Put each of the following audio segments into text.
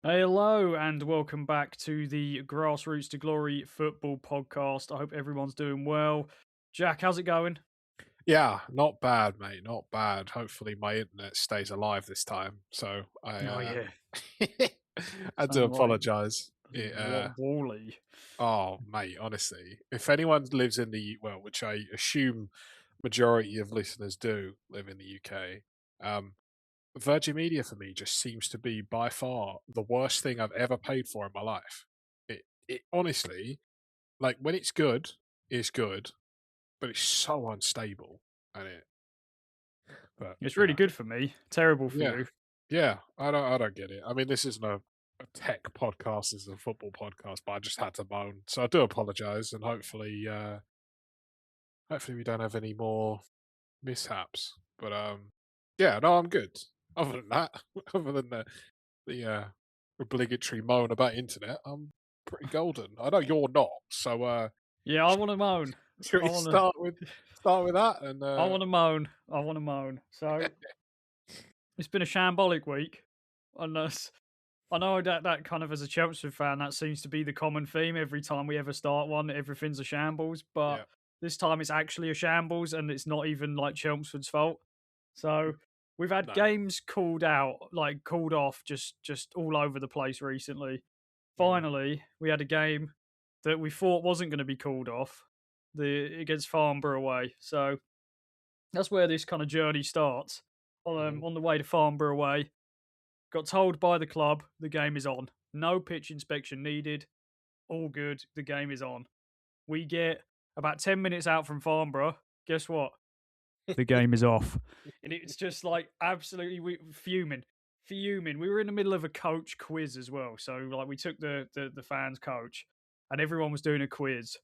Hello and welcome back to the Grassroots to Glory football podcast. I hope everyone's doing well. Jack, how's it going? Yeah, not bad, mate. Not bad. Hopefully, my internet stays alive this time. So Oh yeah, I do sounding like apologize. Wally. Mate, honestly, if anyone lives in which I assume majority of listeners do live in the UK, um, Virgin Media for me just seems to be by far the worst thing I've ever paid for in my life. It honestly, like when it's good, but it's so unstable, and but It's you really know. good for me. Terrible for Yeah, you. yeah, I don't get it. I mean, this isn't a tech podcast, this is a football podcast, but I just had to moan. So I do apologize, and hopefully we don't have any more mishaps. But yeah, no, I'm good. Other than that, other than the obligatory moan about internet, I'm pretty golden. I know you're not, so Yeah, I want to moan. should I we want to. start with that? And I want to moan. I want to moan. So it's been a shambolic week. Unless I know that kind of as a Chelsea fan, that seems to be the common theme every time we ever start one. Everything's a shambles, but yeah, this time it's actually a shambles, and it's not even like Chelmsford's fault. So we've had no, games called out, like called off, just all over the place recently. mhm, Finally, we had a game that we thought wasn't going to be called off, the against Farnborough away. So that's where this kind of journey starts. mhm, On the way to Farnborough away, got told by the club the game is on. No pitch inspection needed. All good. The game is on. We get about 10 minutes out from Farnborough. Guess what? The game is off. And it's just like absolutely fuming. Fuming. We were in the middle of a coach quiz as well. So like we took the fans coach and everyone was doing a quiz.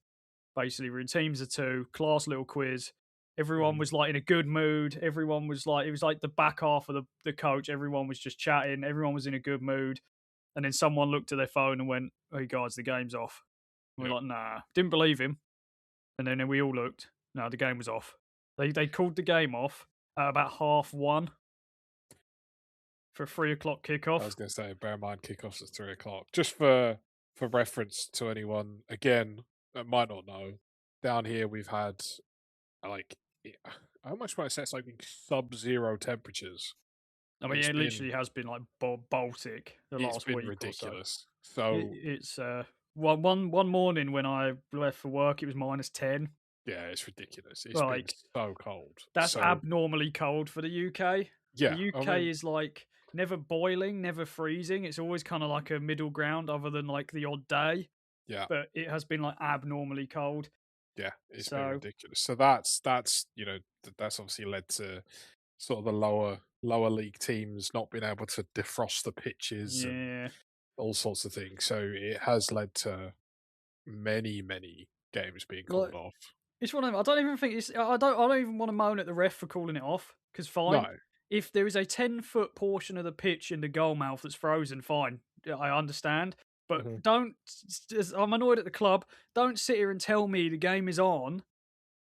Basically, we're in teams of two, class little quiz. Everyone mhm, was like in a good mood. Everyone was like, it was like the back half of the coach. Everyone was just chatting. Everyone was in a good mood. And then someone looked at their phone and went, "Hey guys, the game's off." And we're yep. like, "Nah." Didn't believe him. And then we all looked. No, the game was off. They called the game off at about 1:30 for a 3 o'clock I kickoff. was going to say, bear in mind, kickoffs at 3 o'clock. Just for reference to anyone again that might not know, down here we've had like how much might I say it's like sub-zero temperatures. I mean, It's it been literally has been like Baltic the it's last been week or so. ridiculous. So It's one morning when I left for work, it was -10. yeah, it's ridiculous. It's been Like so cold. that's So abnormally cold for the UK. The yeah, I UK mean is like never boiling, never freezing. It's always kind of like a middle ground, other than like the odd day. yeah, But it has been like abnormally cold. yeah, it's been So ridiculous. So that's that's obviously led to sort of the lower league teams not being able to defrost the pitches and yeah, all sorts of things. So it has led to many games being like called off. it's one of them. I don't even think it's. I don't even want to moan at the ref for calling it off. Because fine, No. if there is a 10-foot portion of the pitch in the goal mouth that's frozen, fine, I understand. But Mhm. don't. I'm annoyed at the club. Don't sit here and tell me the game is on,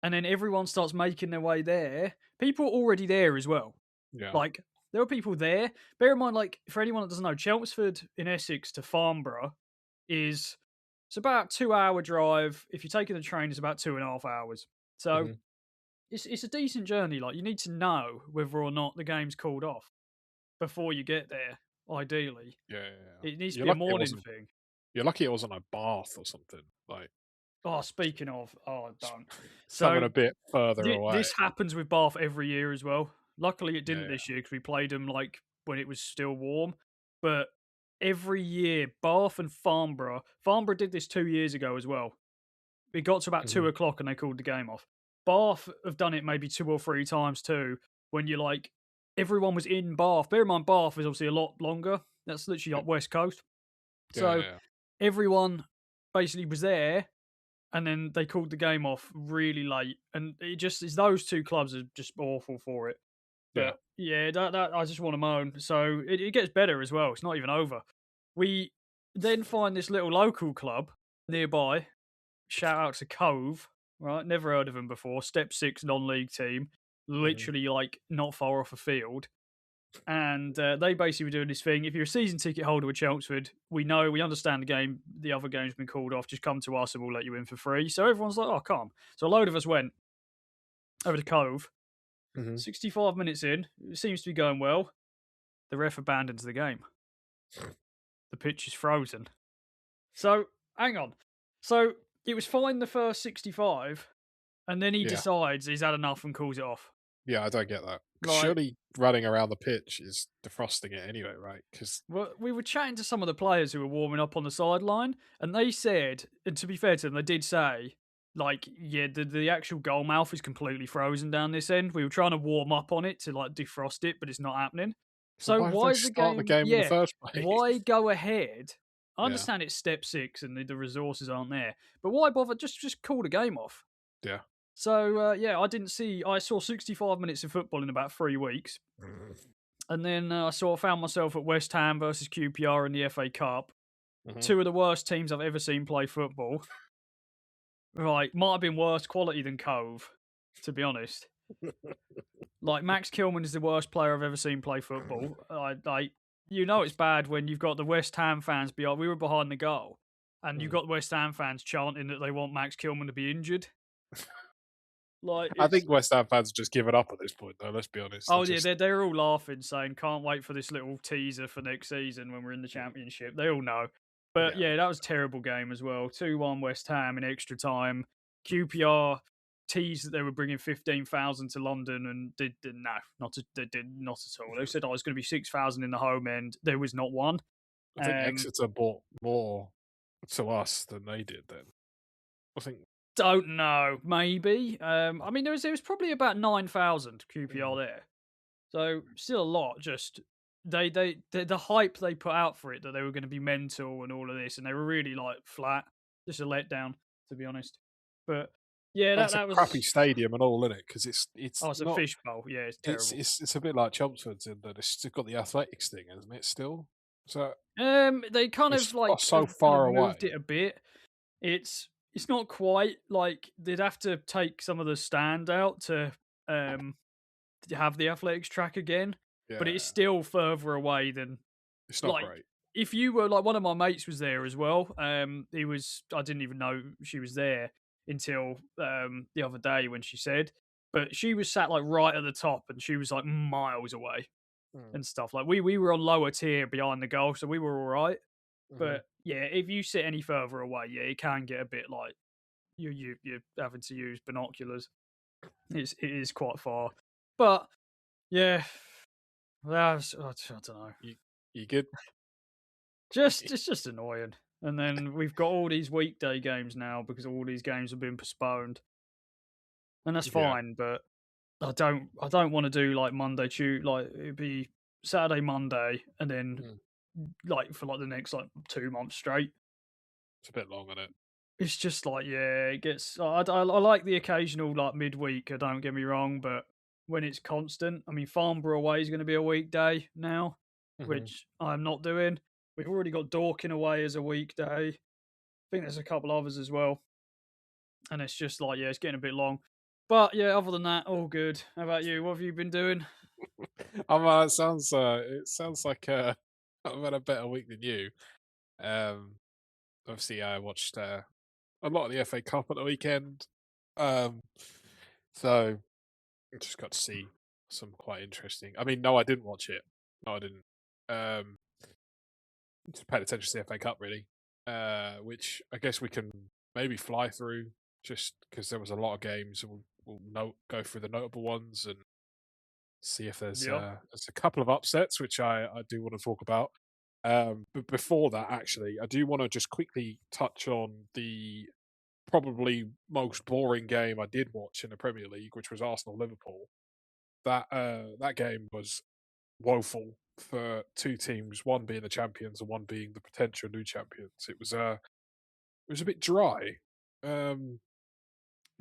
and then everyone starts making their way there. People are already there as well. Yeah. Like there are people there. Bear in mind, like for anyone that doesn't know, Chelmsford in Essex to Farnborough is it's about 2 hour drive. If you're taking the train, it's about 2.5 hours. So Mhm. it's a decent journey. Like you need to know whether or not the game's called off before you get there. Ideally, Yeah. it needs to You're be a lucky it morning wasn't thing. you're lucky it wasn't a bath or something, like, Oh, speaking of, oh, s don't. something So a bit further away. this happens with Bath every year as well. Luckily, it didn't Yeah, this year because we played them like when it was still warm. But every year, Bath and Farnborough did this 2 years ago as well. It got to about Mhm. 2 o'clock and they called the game off. Bath have done it maybe two or three times too. When you're like, everyone was in Bath. Bear in mind, Bath is obviously a lot longer. That's literally Yep. like West Coast. So Yeah. everyone basically was there and then they called the game off really late, and it just is those two clubs are just awful for it. Yeah. But yeah, that I just want to moan. So it gets better as well. It's not even over. We then find this little local club nearby. Shout out to Cove, right? Never heard of them before. Step 6 non-league team, Mhm. literally like not far off a field. And they basically were doing this thing. If you're a season ticket holder with Chelmsford, we understand the game. The other game's been called off. Just come to us and we'll let you in for free. So everyone's like, oh, come. So a load of us went over to Cove. Mhm. 65 minutes in, it seems to be going well. The ref abandons the game. The pitch is frozen. So hang on. So it was fine the first 65, and then he Yeah. decides he's had enough and calls it off. Yeah, I don't get that. 'Cause Like, surely running around the pitch is defrosting it anyway, right? Because well, we were chatting to some of the players who were warming up on the sideline, and they said, and to be fair to them, they did say, like, yeah, the actual goal mouth is completely frozen down this end. We were trying to warm up on it to like defrost it, but it's not happening. so So why did they why is the start the game? game in the Yeah, first place? why go ahead? I Yeah, understand it's step six and the resources aren't there, but why bother? Just call the game off. yeah. So yeah, I didn't see. I saw 65 minutes of football in about 3 weeks, and then found myself at West Ham versus QPR in the FA Cup. Mhm. Two of the worst teams I've ever seen play football. Right, might have been worse quality than Cove, to be honest. Like Max Kilman is the worst player I've ever seen play football. You know it's bad when you've got the West Ham fans behind. We were behind the goal, and you've Mm. got the West Ham fans chanting that they want Max Kilman to be injured. Like I it's think West Ham fans have just given up at this point, though. Let's be honest. They're Oh yeah, just they're all laughing, saying can't wait for this little teaser for next season when we're in the championship. They all know. But yeah. yeah, that was a terrible game as well. 2-1 West Ham in extra time. QPR teased that they were bringing 15,000 to London and did no, they did not at all. They said, oh, it's going to be 6,000 in the home end. There was not one. I think Um, Exeter bought more to us than they did. Then I think. don't know, maybe. I mean, there was probably about 9,000 QPR Mm. there. So still a lot. Just the hype they put out for it that they were going to be mental and all of this, and they were really like flat. Just a letdown, to be honest. But yeah, Well, that it's a that crappy was. stadium and all in it because it's Oh, it's a not. fishbowl. Yeah, it's terrible. It's a bit like Chelmsford's in that it's still got the athletics thing, hasn't it? Still, so They kind it's of like so have kind of far moved away. it a bit. It's not quite like they'd have to take some of the stand out um to have the athletics track again, but it's Yeah, still further away than it's not like great. if you were like one of my mates was there as well. He was I didn't even know she was there until the other day when she said, but she was sat like right at the top and she was like miles away Mm. and stuff. Like we were on lower tier behind the goal, so we were all right. Hmm. But yeah, if you sit any further away, yeah, it can get a bit like you're having to use binoculars. It is quite far, but yeah, I don't know. You you good? Just it's just annoying. And then we've got all these weekday games now because all these games have been postponed, and that's Yeah. fine. But I don't want to do like Monday, Tuesday, like it'd be Saturday, Monday, and then Mm. like for like the next like 2 months straight. It's a bit long on it. It's just like yeah, it gets. I like the occasional like midweek. Don't get me wrong, but when it's constant, I mean, Farnborough away is going to be a weekday now, Hmm. which I'm not doing. We've already got Dorking away as a weekday. I think there's a couple others as well. And it's just like, yeah, it's getting a bit long. But yeah, other than that, all good. How about you? What have you been doing? It sounds like I've had a better week than you. Um, Obviously, I watched a lot of the FA Cup at the weekend. Um, so I just got to see some quite interesting. I mean, no, I didn't watch it. No, I didn't. Um, just paid attention to the FA Cup really, which I guess we can maybe fly through just because there was a lot of games. We'll go through the notable ones and see if Yeah. there's a couple of upsets which I do want to talk about. But before that, actually, I do want to just quickly touch on the probably most boring game I did watch in the Premier League, which was Arsenal Liverpool. That game was woeful for two teams, one being the champions and one being the potential new champions. It was a bit dry. Um,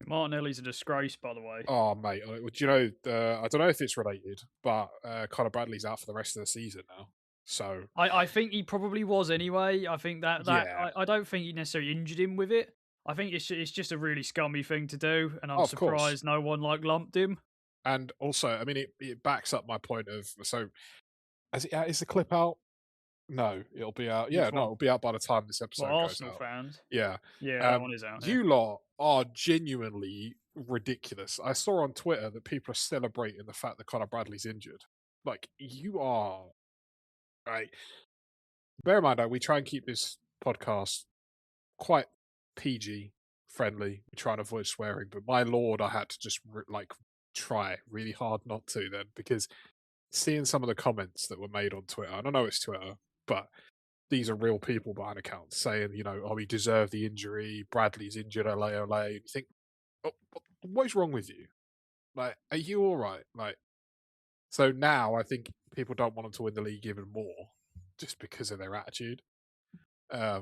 Martinelli's a disgrace, by the way. oh mate, do you know? I don't know if it's related, but Conor Bradley's out for the rest of the season now. So I think he probably was anyway. I think that yeah, I don't think he necessarily injured him with it. I think it's just a really scummy thing to do, and I'm of course. surprised no one like lumped him. And also, I mean, it backs up my point of so Is the clip out? No, it'll be out. Yeah, Which no, one? it'll be out by the time this Well, episode goes Arsenal out. fans. Yeah. Yeah, that one is out. Yeah. You lot are genuinely ridiculous. I saw on Twitter that people are celebrating the fact that Conor Bradley's injured. Like, you are right. Bear in mind, we try and keep this podcast quite PG friendly. We try and avoid swearing, but my lord, I had to just like try really hard not to then because seeing some of the comments that were made on Twitter, and I know it's Twitter, but these are real people behind accounts saying, oh, he deserved the injury. Bradley's injured, ole, ole. And you think, oh, what is wrong with you? Like, are you all right? Like, so now I think people don't want him to win the league even more just because of their attitude. Yeah,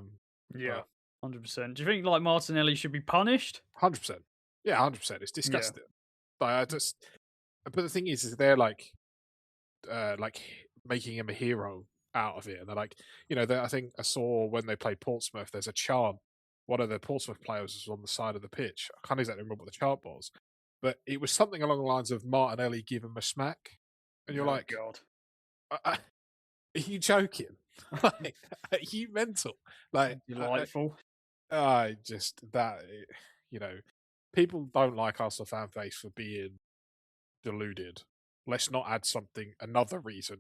But 100%. Do you think like Martinelli should be punished? 100%. Yeah, 100%. It's Yeah. disgusting. Like, but the thing is they're like making him a hero out of it. And they're like, I think I saw when they played Portsmouth, there's a chant. One of the Portsmouth players was on the side of the pitch. I can't exactly remember what the chant was, but it was something along the lines of Martinelli give him a smack. And you're Oh like, God. are you joking? Like, are you mental? Like, Delightful. I just that you know, people don't like Arsenal fan base for being deluded. Let's not add another reason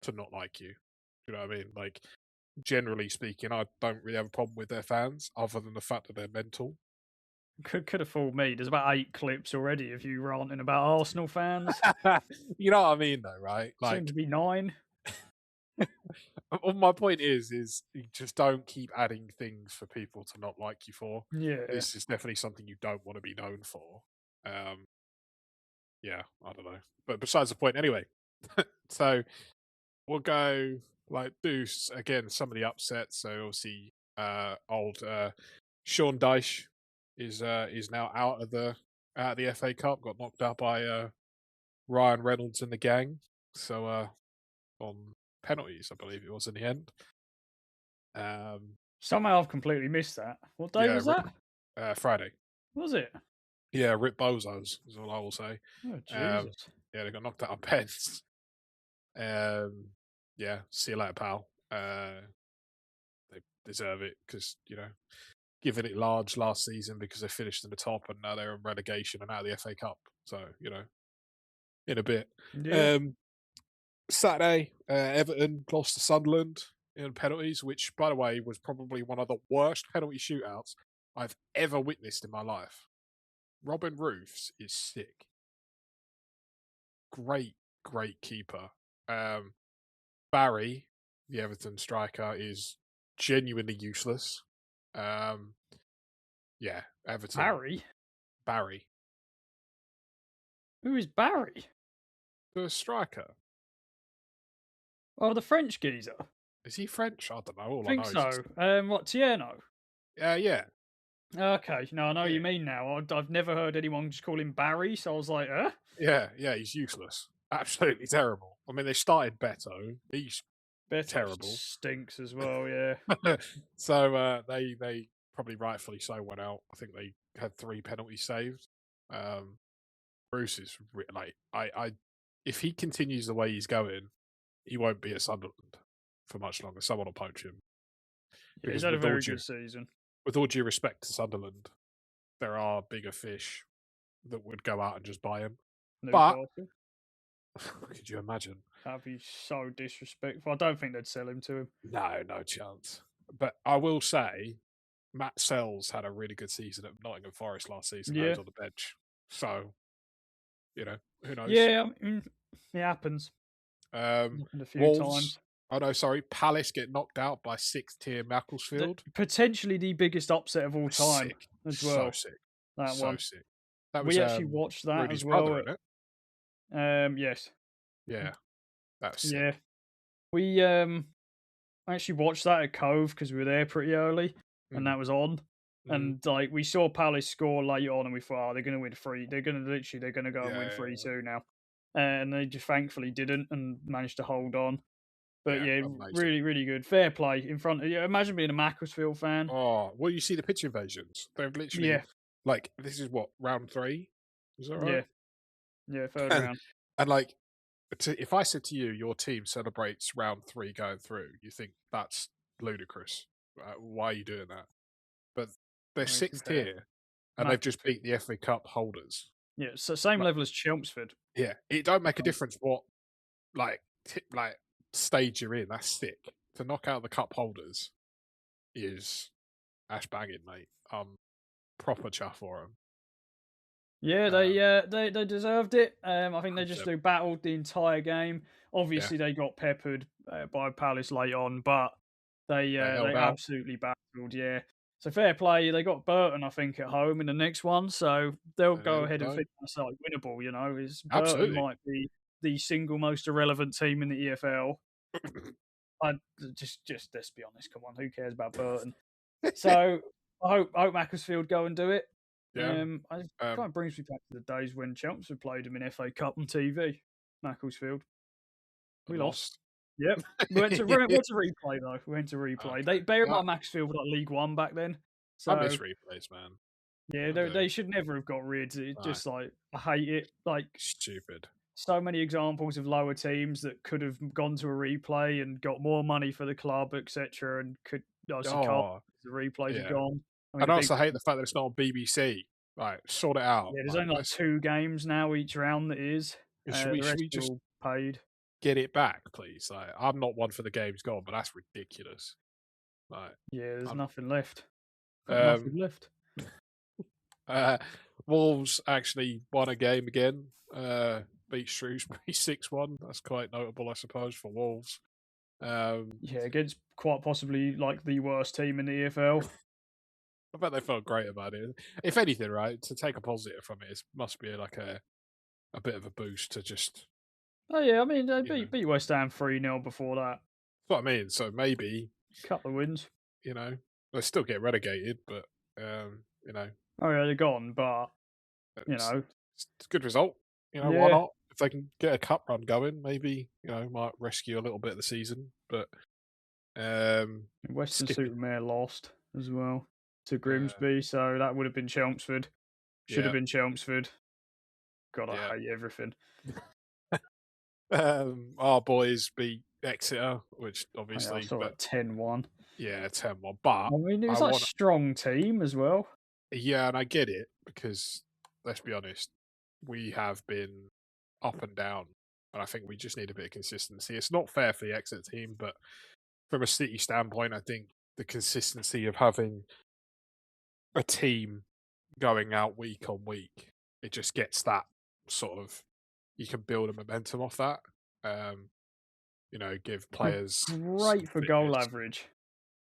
to not like you. You know what I mean? Like, generally speaking, I don't really have a problem with their fans, other than the fact that they're mental. Could have fooled me. There's about 8 clips already of you ranting about Arsenal fans. You know what I mean, though, right? Soon Like, to be 9. my point is you just don't keep adding things for people to not like you for. Yeah. This is definitely something you don't want to be known for. Um, yeah, I don't know, but besides the point, anyway. So we'll go do again some of the upsets. So obviously, old Sean Dyche is now out of the FA Cup. Got knocked out by Ryan Reynolds and the gang. So on penalties, I believe it was in the end. Somehow I've completely missed that. What day Yeah, was that? Friday. Was it? Yeah, Rip Bozos is all I will say. Oh Um, Jesus. yeah, they got knocked out on pens. Yeah, see you later, pal. They deserve it because given it large last season because they finished in the top and now they're in relegation and out of the FA Cup. So in a bit. Yeah. Um, Saturday, Everton lost to Sunderland in penalties, which, by the way, was probably one of the worst penalty shootouts I've ever witnessed in my life. Robin Roofs is sick. Great, great keeper. Barry, the Everton striker, is genuinely useless. Yeah, Everton. Barry? Barry, Who is Barry? the striker. Oh, the French geezer. Is he French? I don't know. All I I think know is so. What, Tierno? yeah, Okay, no, I know what yeah, you mean now. I've never heard anyone just call him Barry, so I was like, yeah. He's useless. Absolutely terrible. I mean, they started Beto. He's Beto terrible. stinks as well, yeah. So they probably rightfully so went out. I think they had 3 penalties saved. Bruce is like I if he continues the way he's going, he won't be at Sunderland for much longer. Someone will poach him Yeah, he's because had a very good season. with all due respect to Sunderland, there are bigger fish that would go out and just buy him. But Newcastle. could you imagine? That'd be so disrespectful. I don't think they'd sell him to him. No chance. But I will say, Matt Sells had a really good season at Nottingham Forest last season. He Yeah. was on the bench, so who knows? Yeah, I mean, it happens. Um, Happened a few Wolves. times. Oh no, sorry. Palace get knocked out by 6th tier Macclesfield. Potentially the biggest upset of all time Sick. as So well. sick. That So one. sick. That was We actually watched that Rudy's as well. brother, isn't it? Yes. Yeah. That's sick. Yeah. We actually watched that at Cove because we were there pretty early, and that was on. And like we saw Palace score late on, and we thought, oh, they're going to win 3. They're going to go and win 3-2 now. And they just thankfully didn't and managed to hold on. But yeah, really, really good. Fair play in front of you. Imagine being a Macclesfield fan. Oh, well, you see the pitch invasions. They've literally, this is what, round 3? Is that right? Yeah, 3rd round. And like, if I said to you, your team celebrates round 3 going through, you think that's ludicrous. Why are you doing that? But they're I mean, to be 6th fair, tier, and they've just Macclesfield. beat the FA Cup holders. Yeah, so same Like, level as Chelmsford. yeah, it don't make a Um, difference what like like stage you're in. That's sick. To knock out the cup holders is that's banging, mate. Proper chuff for them. Yeah, they deserved it. I think they just 100%. they battled the entire game. Yeah, Obviously, they got peppered by Palace late on, but they they held out. absolutely battled. Yeah, so fair play. They got Burton, I think, at home in the next one, so they'll And there go we ahead and go. think that's like winnable. You know, is Burton Absolutely. might be the single most irrelevant team in the EFL. I just let's be honest. Come on, who cares about Burton? So I hope Macclesfield go and do it. Yeah. I kind Um, of brings me back to the days when Chelmsford played them in FA Cup on TV. Macclesfield, we and lost. lost. Yep, we went to replay though. We went to replay. They Okay. bear in mind Macclesfield were like League One back then, I miss so replays, man. yeah, I do. they should never have got rid. It Nah, just like I hate it. Like stupid. so many examples of lower teams that could have gone to a replay and got more money for the club, etc., and could obviously can't. Oh, The replays have yeah. gone. I mean, And a I big also hate the fact that it's not on BBC. Like, sort it out. yeah. There's Like, only like let's two games now each round that is. The should rest we are just all paid. get it back, please? Like, I'm not one for the games gone, but that's ridiculous. Like, Yeah, there's I'm, nothing left. Got nothing um, left. uh, Wolves actually won a game again. Beat Shrewsbury 6-1. That's quite notable, I suppose, for Wolves. Um, Yeah, against quite possibly like the worst team in the EFL. I bet they felt great about it. If anything, right, to take a positive from it, it must be like a bit of a boost to just, Oh yeah, I mean they you know, beat West Ham 3-0 before that. that's what I mean. So maybe, Couple of wins. you know, they still get relegated, but, Oh yeah, they're gone, but you it's, know, it's a good result. Why yeah. not? If they can get a cup run going, maybe, might rescue a little bit of the season. But Western skipping, Supermare lost as well to uh, Grimsby, so that would have been Chelmsford. Should have yeah, been Chelmsford. God, I yeah. hate everything. Our boys beat Exeter, which Oh, yeah, I obviously, saw but that 10-1. yeah, 10-1. But I mean, it I was like want, strong team as well. yeah, and I get it because let's be honest, we have been up and down, and I think we just need a bit of consistency. It's not fair for the Exeter team, but from a City standpoint, I think the consistency of having a team going out week on week, it just gets that sort of you can build a momentum off that. Um, give Gr- players some Great for goal fitness. average.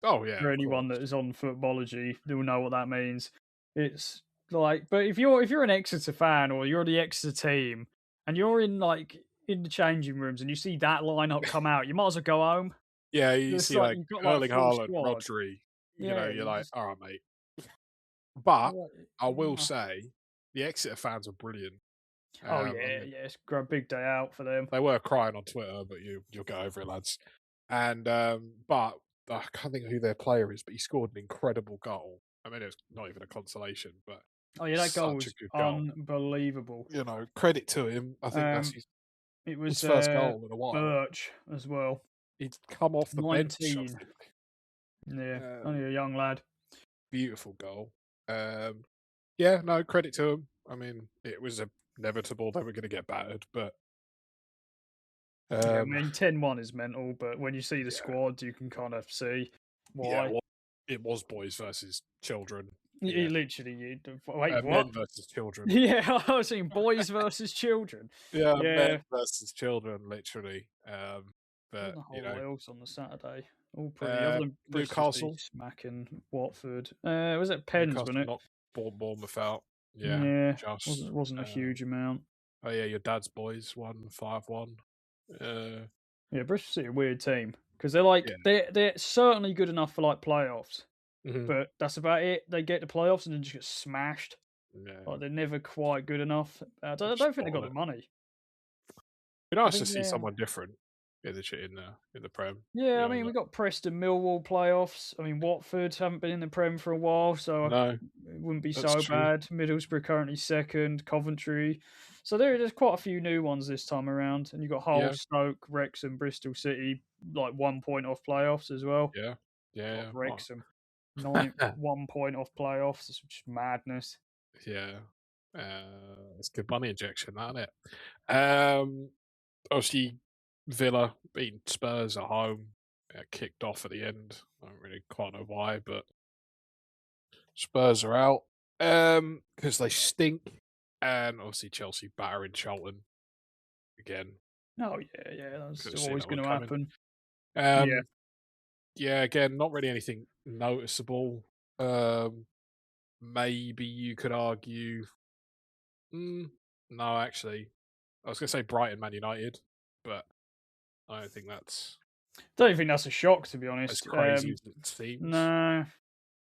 Oh yeah, For of anyone course. that is on footballogy, they'll know what that means. It's like, but if you're an Exeter fan or you're the Exeter team and you're in like in the changing rooms and you see that lineup come out, you might as well go home. Yeah, you It's see like like you've got like Erling full Haaland, squad. Rodri, Yeah, you're you like, just all right, mate. But you're like, I will "Ugh." say the Exeter fans are brilliant. Oh I yeah, mean, yeah, it's a big day out for them. they were crying on Twitter, but you'll get over it, lads. And but I can't think of who their player is, but he scored an incredible goal. I mean, it was not even a consolation, but Oh yeah, that goal such a was good goal. unbelievable. Credit to him. I think that's Um, it his was first goal in a while. Birch as well. He'd come off the bench, I 19. think. Yeah, only Um, a young lad. Beautiful goal. Yeah, no, credit to him. I mean, it was inevitable they were going to get battered, but Yeah, I um, mean 10-1 is mental, but when you see the yeah, squad, you can kind of see yeah, why. it was boys versus children. You Yeah, literally, wait, what? men versus children. Yeah, I was saying boys versus children. Yeah, men Yeah, versus children, literally. But wasn't a whole lot else on the Saturday. All pretty, other than Bristol City Newcastle, smacking Watford. Was it Pens, Newcastle wasn't it? knocked Bournemouth out. Yeah, Yeah, just. wasn't a huge amount. Oh yeah, your dad's boys won 5-1. Uh, Yeah, Bristol City, a weird team because they're like yeah, they're certainly good enough for like playoffs, mhm, but that's about it. They get to playoffs and then just get smashed. yeah, Like they're never quite good enough. I just don't think they got bottle the it. money. Be I nice to think see someone different in the Prem. yeah. I mean, we Like, got Preston Millwall playoffs. I mean, Watford haven't been in the Prem for a while, so no, it wouldn't be that's so true. bad. Middlesbrough currently second. Coventry So there's quite a few new ones this time around, and you've got Hull, Yeah, Stoke, Wrexham, Bristol City, like 1 point off playoffs as well. yeah, God, yeah. Well, Wrexham, 1 point off playoffs. It's just madness. yeah. It's good money injection, that isn't it? Obviously, Villa beating Spurs at home, kicked off at the end. I don't really quite know why, but Spurs are out because they stink, and obviously Chelsea battering Charlton again. Oh yeah, yeah, that's Could have seen always that one going to coming. happen. Yeah. Um, yeah, again, not really anything noticeable. Um, maybe you could argue. No, actually, I was going to say Brighton, Man United, but I don't think that's Don't think that's a shock, to be as honest. crazy as it seems. No,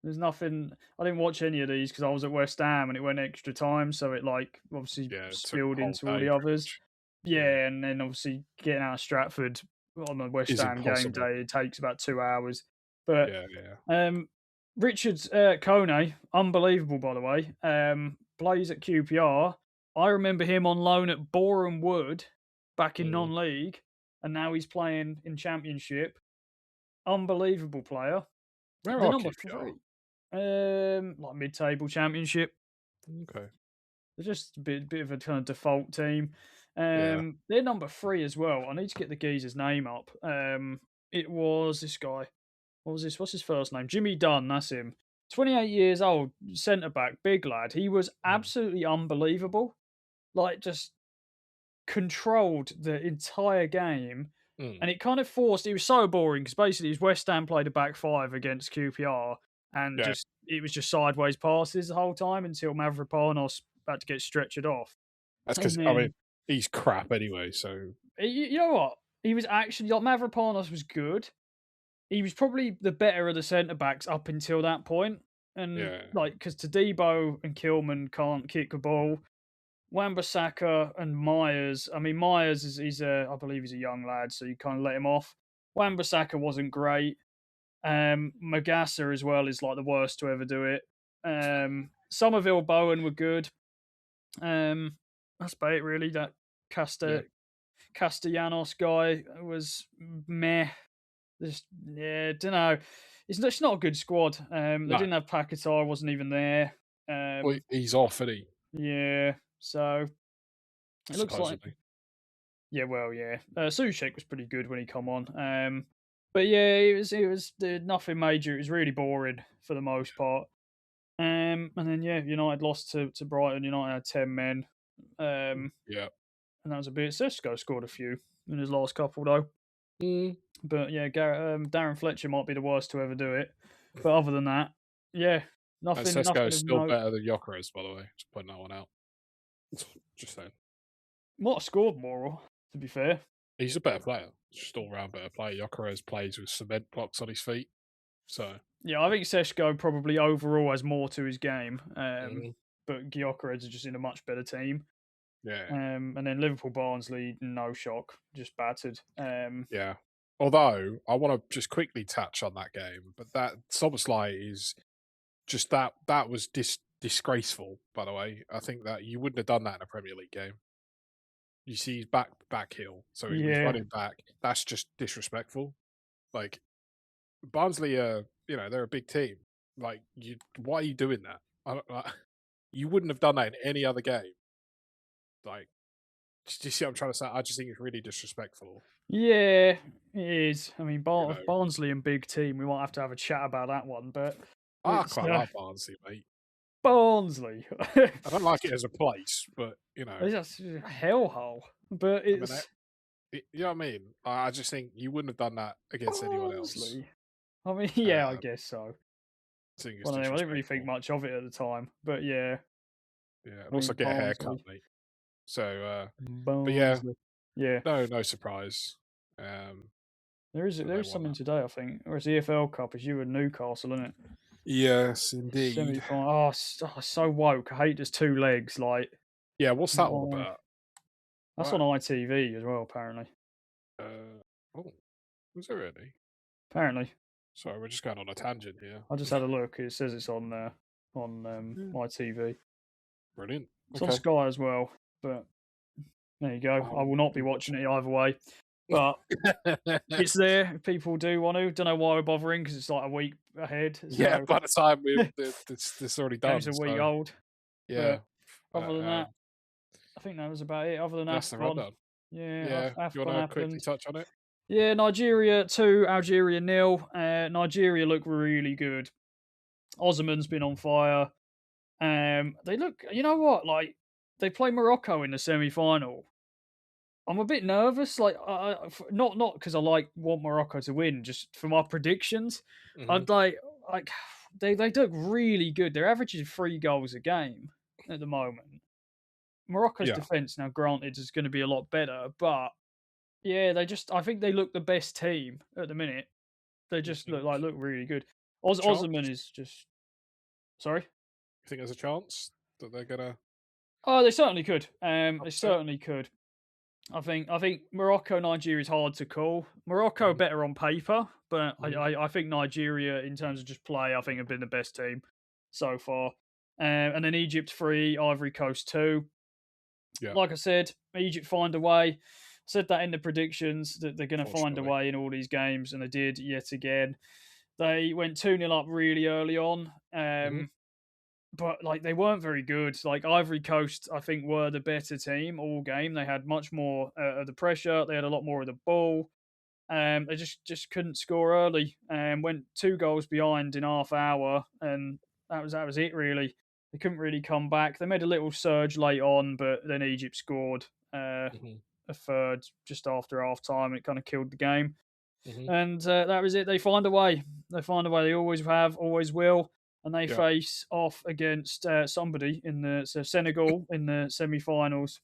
there's nothing. I didn't watch any of these because I was at West Ham and it went extra time, so it like obviously Yeah, it took spilled the whole into all day the pretty others. much. Yeah, Yeah, and then obviously getting out of Stratford on a West is Ham game impossible. day, it takes about 2 hours. But Yeah, yeah. um, Richard Kone, unbelievable by the way, plays at QPR. I remember him on loan at Boreham Wood back in Mm. non-league, and now he's playing in Championship. Unbelievable player. Where They're are number QPR? 3. Like mid-table championship. Okay. They're just a bit of a kind of default team. Yeah. They're number 3 as well. I need to get the geezer's name up. It was this guy. What was this? What's his first name? Jimmy Dunn. That's him. 28 years old, centre back, big lad. He was Mm. absolutely unbelievable. Like just controlled the entire game, Mm. and it kind of forced. It was so boring because basically, his West Ham played a back five against QPR, and Yeah. just it was just sideways passes the whole time until Mavropanos about to get stretchered off, That's and because I mean then he's crap anyway. So you know what? He was actually like Mavropanos was good. He was probably the better of the centre backs up until that point, and yeah, like because Tadibo and Kilman can't kick a ball. Wan-Bissaka and Myers. I mean, Myers is I believe he's a young lad, so you kind of let him off. Wan-Bissaka wasn't great. Magassa as well is like the worst to ever do it. Somerville Bowen were good. That's about it really. That yeah. Castellanos guy was meh. Just yeah, don't know. It's not a good squad. They No, didn't have Paquetá, wasn't even there. well, Um, he's off, isn't he? yeah, so it looks like Supposedly. yeah, well, yeah. Sushek was pretty good when he come on. But yeah, it was nothing major. It was really boring for the most part. And then yeah, United lost to Brighton. United had 10 men. Yeah. And that was a bit. Sesko scored a few in his last couple though. Mm. But yeah, Darren Fletcher might be the worst to ever do it. But other than that, yeah, And nothing Sesko is of still note. better than Jokeres, by the way. Just putting that one out. Just saying. Might have scored more, to be fair. He's a better player. Just all round better player. Jokeres plays with cement blocks on his feet. So Yeah, I think Seshko probably overall has more to his game. mm, But Gyökeres is just in a much better team. yeah. And then Liverpool Barnsley, no shock, just battered. Yeah. Although I want to just quickly touch on that game, but that Szoboszlai is just that was disgraceful. By the way, I think that you wouldn't have done that in a Premier League game. You see, he's back heel, so he's Yeah, running back. That's just disrespectful. Like Barnsley, they're a big team. Like why are you doing that? I don't, like, you wouldn't have done that in any other game. Like, do you see what I'm trying to say? I just think it's really disrespectful. yeah, it is. I mean, You know, Barnsley and big team. We might have to have a chat about that one, but I it's quite like Barnsley, mate. Barnsley. I don't like it as a place, but It's just a hellhole. But I mean, it's you know what I mean. I just think you wouldn't have done that against anyone else. Barnsley. I mean, yeah, I Uh, guess so. I think it's One of them. I didn't really think disrespectful. much of it at the time, but yeah. Yeah, and I also mean, get a haircut, Barnsley, mate. So, but yeah, Barnsley. Yeah, no surprise. Um, that there they is won something that. today. I think, or it's the EFL Cup. It's you and Newcastle, isn't it? Yes, Semi indeed. final. Oh, so woke. I hate there's two legs. Like, Yeah, what's that all why? about? That's Right. on ITV as well. Apparently, Oh, was it really? apparently. Sorry, we're just going on a tangent here. I just had a look. It says it's on Yeah, ITV. brilliant. It's on Okay. Sky as well, but. There you go. I will not be Be watching watching it either way, but it. it's there if people do want to. Don't know why we're bothering because it's like a week ahead, Yeah, so by the time we this already game's done, a week so old. yeah. But But, other than that, I think that was about it. Other than that's the AFCON, rundown. yeah, Yeah. You AFCON wanna quickly happened. touch on it? Yeah, Nigeria 2, Algeria nil. Nigeria look really good. Osman's been on fire. They look, you know what? Like they play Morocco in the semi-final. I'm a bit nervous, like not because I want Morocco to win, just for my predictions. Mhm. I'd like they look really good. They're averaging 3 goals a game at the moment. Morocco's Yeah. defense now, granted, is going to be a lot better, but yeah, I think they look the best team at the minute. They You just think look really good. Osman chance? is just sorry. You think there's a chance that they're gonna Oh, they certainly could. They upset? certainly could. I think Morocco Nigeria is hard to call. Morocco Mhm, better on paper, but I, mhm. I, I think Nigeria in terms of just play, I think have been the best team so far. And then Egypt 3, Ivory Coast 2. Yeah, Like I said, Egypt find a way. Said that in the predictions that they're going to find a fortunately. way in all these games, and they did yet again. They went 2-0 up really early on. Mhm. But like they weren't very good. Like Ivory Coast, I think were the better team all game. They had much more of the pressure. They had a lot more of the ball. They just couldn't score early and went 2 goals behind in half hour, and that was it really. They couldn't really come back. They made a little surge late on, but then Egypt scored Mhm, a third just after half time, and it kind of killed the game. mhm. And that was it. They find a way. They find a way. They always have, always will. And they Yeah. face off against somebody in the Senegal in the semi-finals,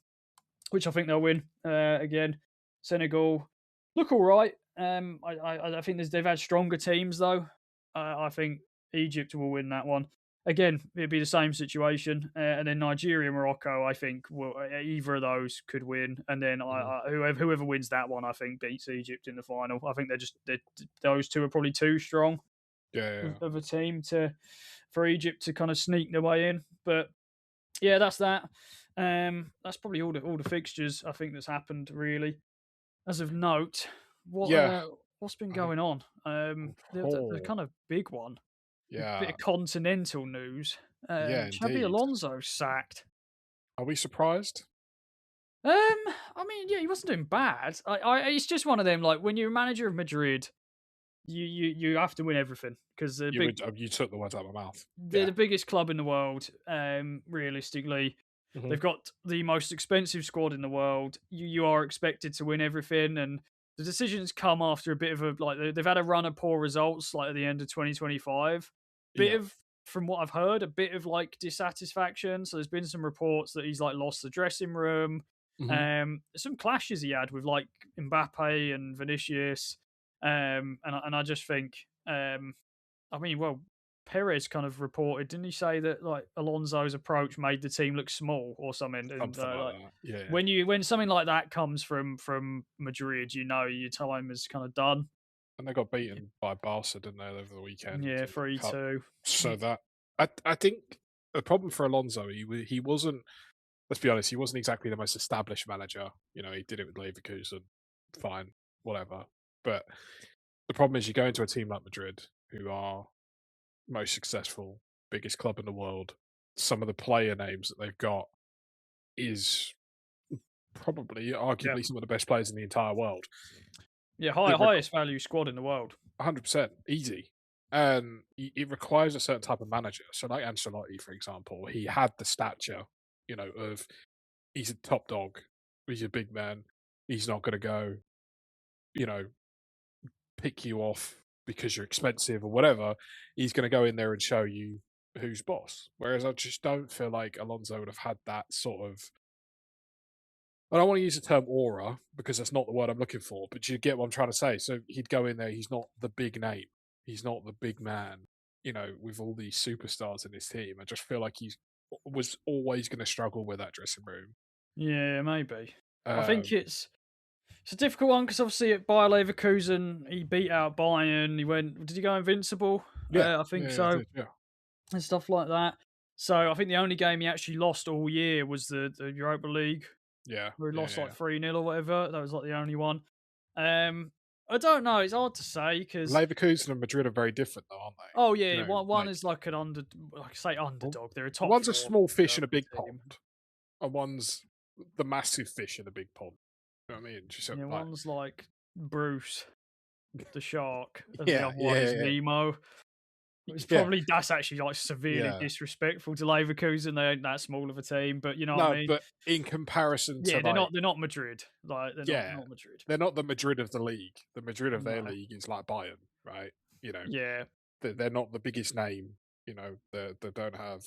which I think they'll win again. Senegal look all right. I think they've had stronger teams though. I think Egypt will win that one. Again, it'd be the same situation, and then Nigeria, Morocco. I think either of those could win, and then Mhm. whoever wins that one, I think beats Egypt in the final. I think those two are probably too strong Yeah, yeah, yeah. of a team to for Egypt to kind of sneak their way in. But yeah, that's that. That's probably all the fixtures I think that's happened really. As of note, Yeah, what's been I think going on? The oh, kind of big one, the bit yeah. of continental news. Yeah, Xabi indeed. Alonso sacked. Are we surprised? I mean, yeah, he wasn't doing bad. It's just one of them. Like when you're a manager of Madrid, you have to win everything because You took the words out of my mouth. they're Yeah. the biggest club in the world. Realistically, Mhm. they've got the most expensive squad in the world. You are expected to win everything, and the decisions come after a bit of a like they've had a run of poor results, like at the end of 2025. Bit Yeah. of from what I've heard, a bit of like dissatisfaction. So there's been some reports that he's like lost the dressing room. Mhm. Some clashes he had with like Mbappe and Vinicius. And I just think I mean, well, Perez kind of reported, didn't he say that like Alonso's approach made the team look small or something? And Something like like that. Yeah, yeah. when something like that comes from Madrid, you know your time is kind of done. And they got beaten by Barca, didn't they, over the weekend Yeah, in the three cup? two. So that I think the problem for Alonso, he wasn't. Let's be honest, he wasn't exactly the most established manager. You know, he did it with Leverkusen, fine, whatever. But the problem is, you go into a team like Madrid, who are most successful, biggest club in the world. Some of the player names that they've got is probably, Yeah, arguably, some of the best players in the entire world. yeah, It highest value squad in the world. 100% easy. And it requires a certain type of manager. So, like Ancelotti, for example, he had the stature, of he's a top dog, he's a big man, he's not going to go, you know, pick you off because you're expensive or whatever. He's going to go in there and show you who's boss. Whereas I just don't feel like Alonso would have had that sort of. I don't want to use the term aura because that's not the word I'm looking for, but you get what I'm trying to say. So he'd go in there, he's not the big name, he's not the big man, with all these superstars in his team. I just feel like he's was always going to struggle with that dressing room. Yeah, maybe. I think Um, it's a difficult one because obviously at Bayer Leverkusen he beat out Bayern. He went. Did he go invincible? yeah, I think yeah, so. did, yeah, And stuff like that. So I think the only game he actually lost all year was the Europa League. Yeah, We yeah, lost yeah, like yeah. 3-0 or whatever. That was like the only one. Um, I don't know. It's hard to say because Leverkusen and Madrid are very different, though, aren't they? oh Do yeah, you know, one like is like an like I say well, underdog. They're a top one's a four small fish in a German big team. pond, and one's the massive fish in a big pond. You know what I mean? Just Yeah, like one's like Bruce the shark, and the yeah, other one yeah, is yeah, Nemo. It's yeah, probably that's actually like severely yeah. disrespectful to Leverkusen. They ain't that small of a team, but you know what I No, mean. but in comparison to Yeah, like they're not Madrid. Like they're not yeah, not Madrid. they're not the Madrid of the league. The Madrid of their No. league is like Bayern, right? You know, Yeah, they're not the biggest name. You know, they don't have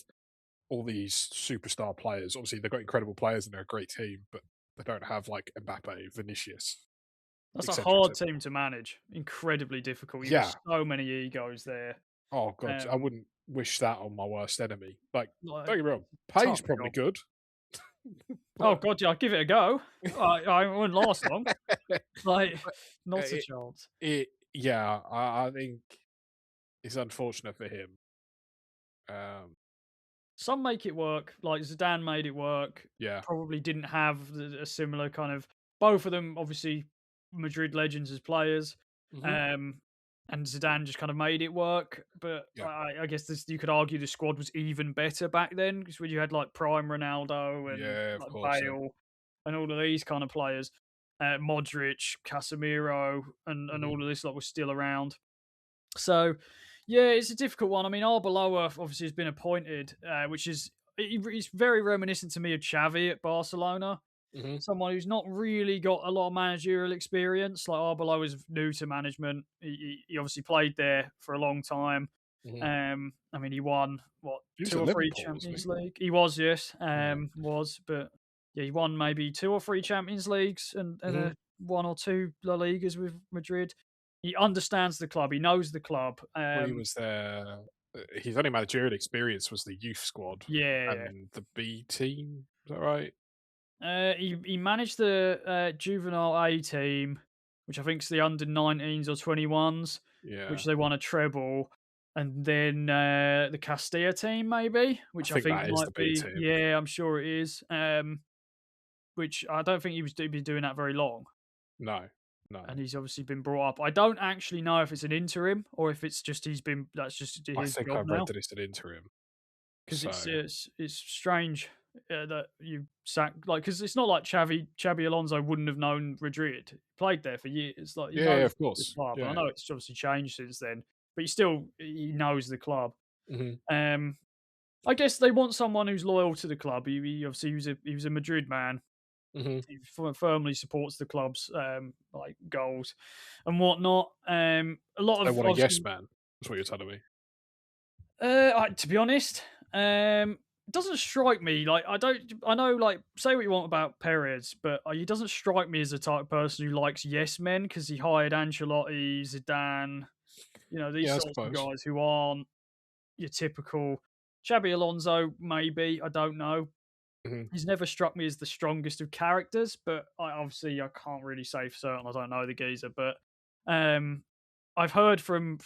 all these superstar players. Obviously, they've got incredible players and they're a great team, but they don't have like Mbappe, Vinicius, that's a etc., hard etc. team to manage. Incredibly difficult. You've got Yeah. so many egos there. Oh god, I Um, wouldn't wish that on my worst enemy. Like, like don't get me wrong, tough pay's probably job. good, Oh but god, yeah, I'll give it a go. I wouldn't last long. Like, but not a it, chance. yeah, I think it's unfortunate for him. Um, Some make it work, like Zidane made it work. yeah. Probably didn't have a similar kind of. Both of them, obviously, Madrid legends as players, Hmm. um, and Zidane just kind of made it work. But Yeah. I guess you could argue the squad was even better back then because when you had like prime Ronaldo and Yeah, of like course. Yeah. Bale and all of these kind of players, Modric, Casemiro, and Hmm. all of this lot was still around. So, yeah, it's a difficult one. I mean, Arbeloa obviously has been appointed, which is he's very reminiscent to me of Xavi at Barcelona. Hmm. Someone who's not really got a lot of managerial experience. Like Arbeloa is new to management. He obviously played there for a long time. Hmm. I mean, he won what He was two at or three Liverpool, wasn't Champions he? League. He was, yes, Yeah. but yeah, he won maybe two or three Champions Leagues and Hmm. a one or two La Ligas with Madrid. He understands the club. He knows the club. When he was there, his only managerial experience was the youth squad Yeah. and the B team. Is that right? He managed the juvenile A team, which I think is the under 19s or 21s, Yeah. which they won a treble, and then the Castilla team maybe, I which I think think that is the might B be. team. Yeah, I'm sure it is. Which I don't think he was been doing that very long, No, no. and he's obviously been brought up. I don't actually know if it's an interim or if it's just he's been that's just I his think job I read now. that it's an interim. Because So it's strange that you sack like because it's not like Xavi Alonso wouldn't have known Madrid. He played there for years, like he yeah, knows of the course. club, and I Yeah. know it's obviously changed since then, but he knows the club. Hmm. Um, I guess they want someone who's loyal to the club. He obviously he was a Madrid man. Hmm. He firmly supports the club's like goals and whatnot. A lot They of want a yes obviously man. That's what you're telling me. To be honest, it doesn't strike me like I don't. I know, like, say what you want about Perez, but he doesn't strike me as the type of person who likes yes men because he hired Ancelotti, Zidane, these Yeah, I sorts of suppose. guys who aren't your typical Xabi Alonso. Maybe I don't know. Hmm. He's never struck me as the strongest of characters, but I can't really say for certain. I don't know the geezer, but um, I've heard from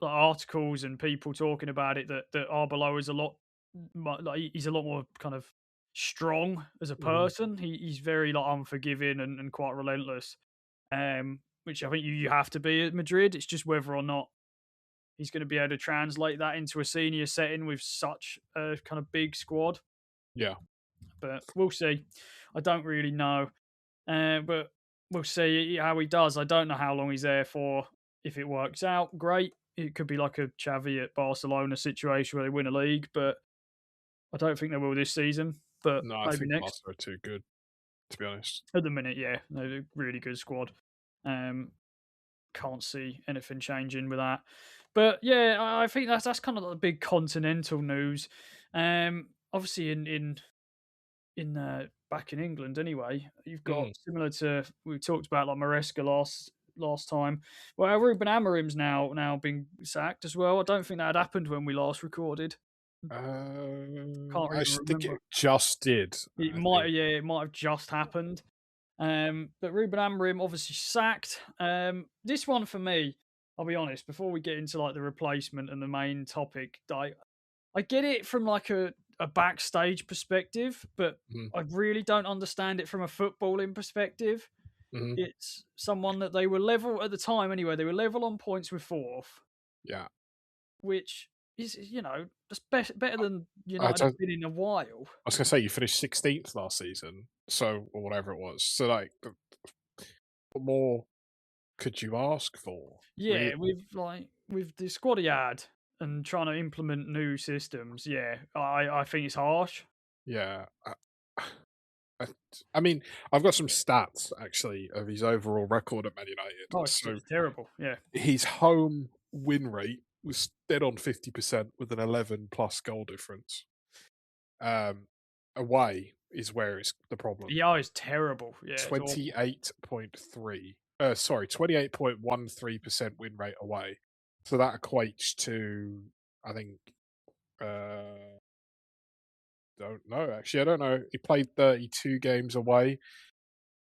like articles and people talking about it that Arbeloa is a lot like he's a lot more kind of strong as a Hmm. person. He's very like unforgiving and quite relentless. Which I think you have to be at Madrid. It's just whether or not he's going to be able to translate that into a senior setting with such a kind of big squad. Yeah. But we'll see. I don't really know. But we'll see how he does. I don't know how long he's there for. If it works out, great. It could be like a Xavi at Barcelona situation where they win a league, but I don't think they will this season. But No, I maybe think next. Barca are too good, to be honest. At the minute, yeah, they're a really good squad. Um, can't see anything changing with that. But yeah, I think that's kind of like the big continental news. Obviously in back in England anyway. You've got Mm. similar to we talked about like Maresca last time. Well, Ruben Amorim's now been sacked as well. I don't think that had happened when we last recorded. Can't I even think remember. it just did. It I might, think. yeah, it might have just happened. But Ruben Amorim obviously sacked. This one for me, I'll be honest. Before we get into like the replacement and the main topic, I get it from like a a backstage perspective, but Mhm, I really don't understand it from a footballing perspective. mhm, It's someone that they were level at the time anyway. They were level on points with fourth, yeah. which is that's better than I United have don't been in a while. I was gonna say you finished 16th last season, so or whatever it was. So, like, what more could you ask for? Yeah, with the squad he had and trying to implement new systems. Yeah, I think it's harsh. Yeah. I I mean, I've got some stats actually of his overall record at Man United. Oh, So it's terrible. Yeah, his home win rate was dead on 50% with an 11 plus goal difference. Um, away is where it's the problem. yeah, it's terrible. Yeah, it's awful. 28.3. Sorry, 28.13% win rate away. So that equates to, I think, uh, don't know actually. I don't know. He played 32 games away.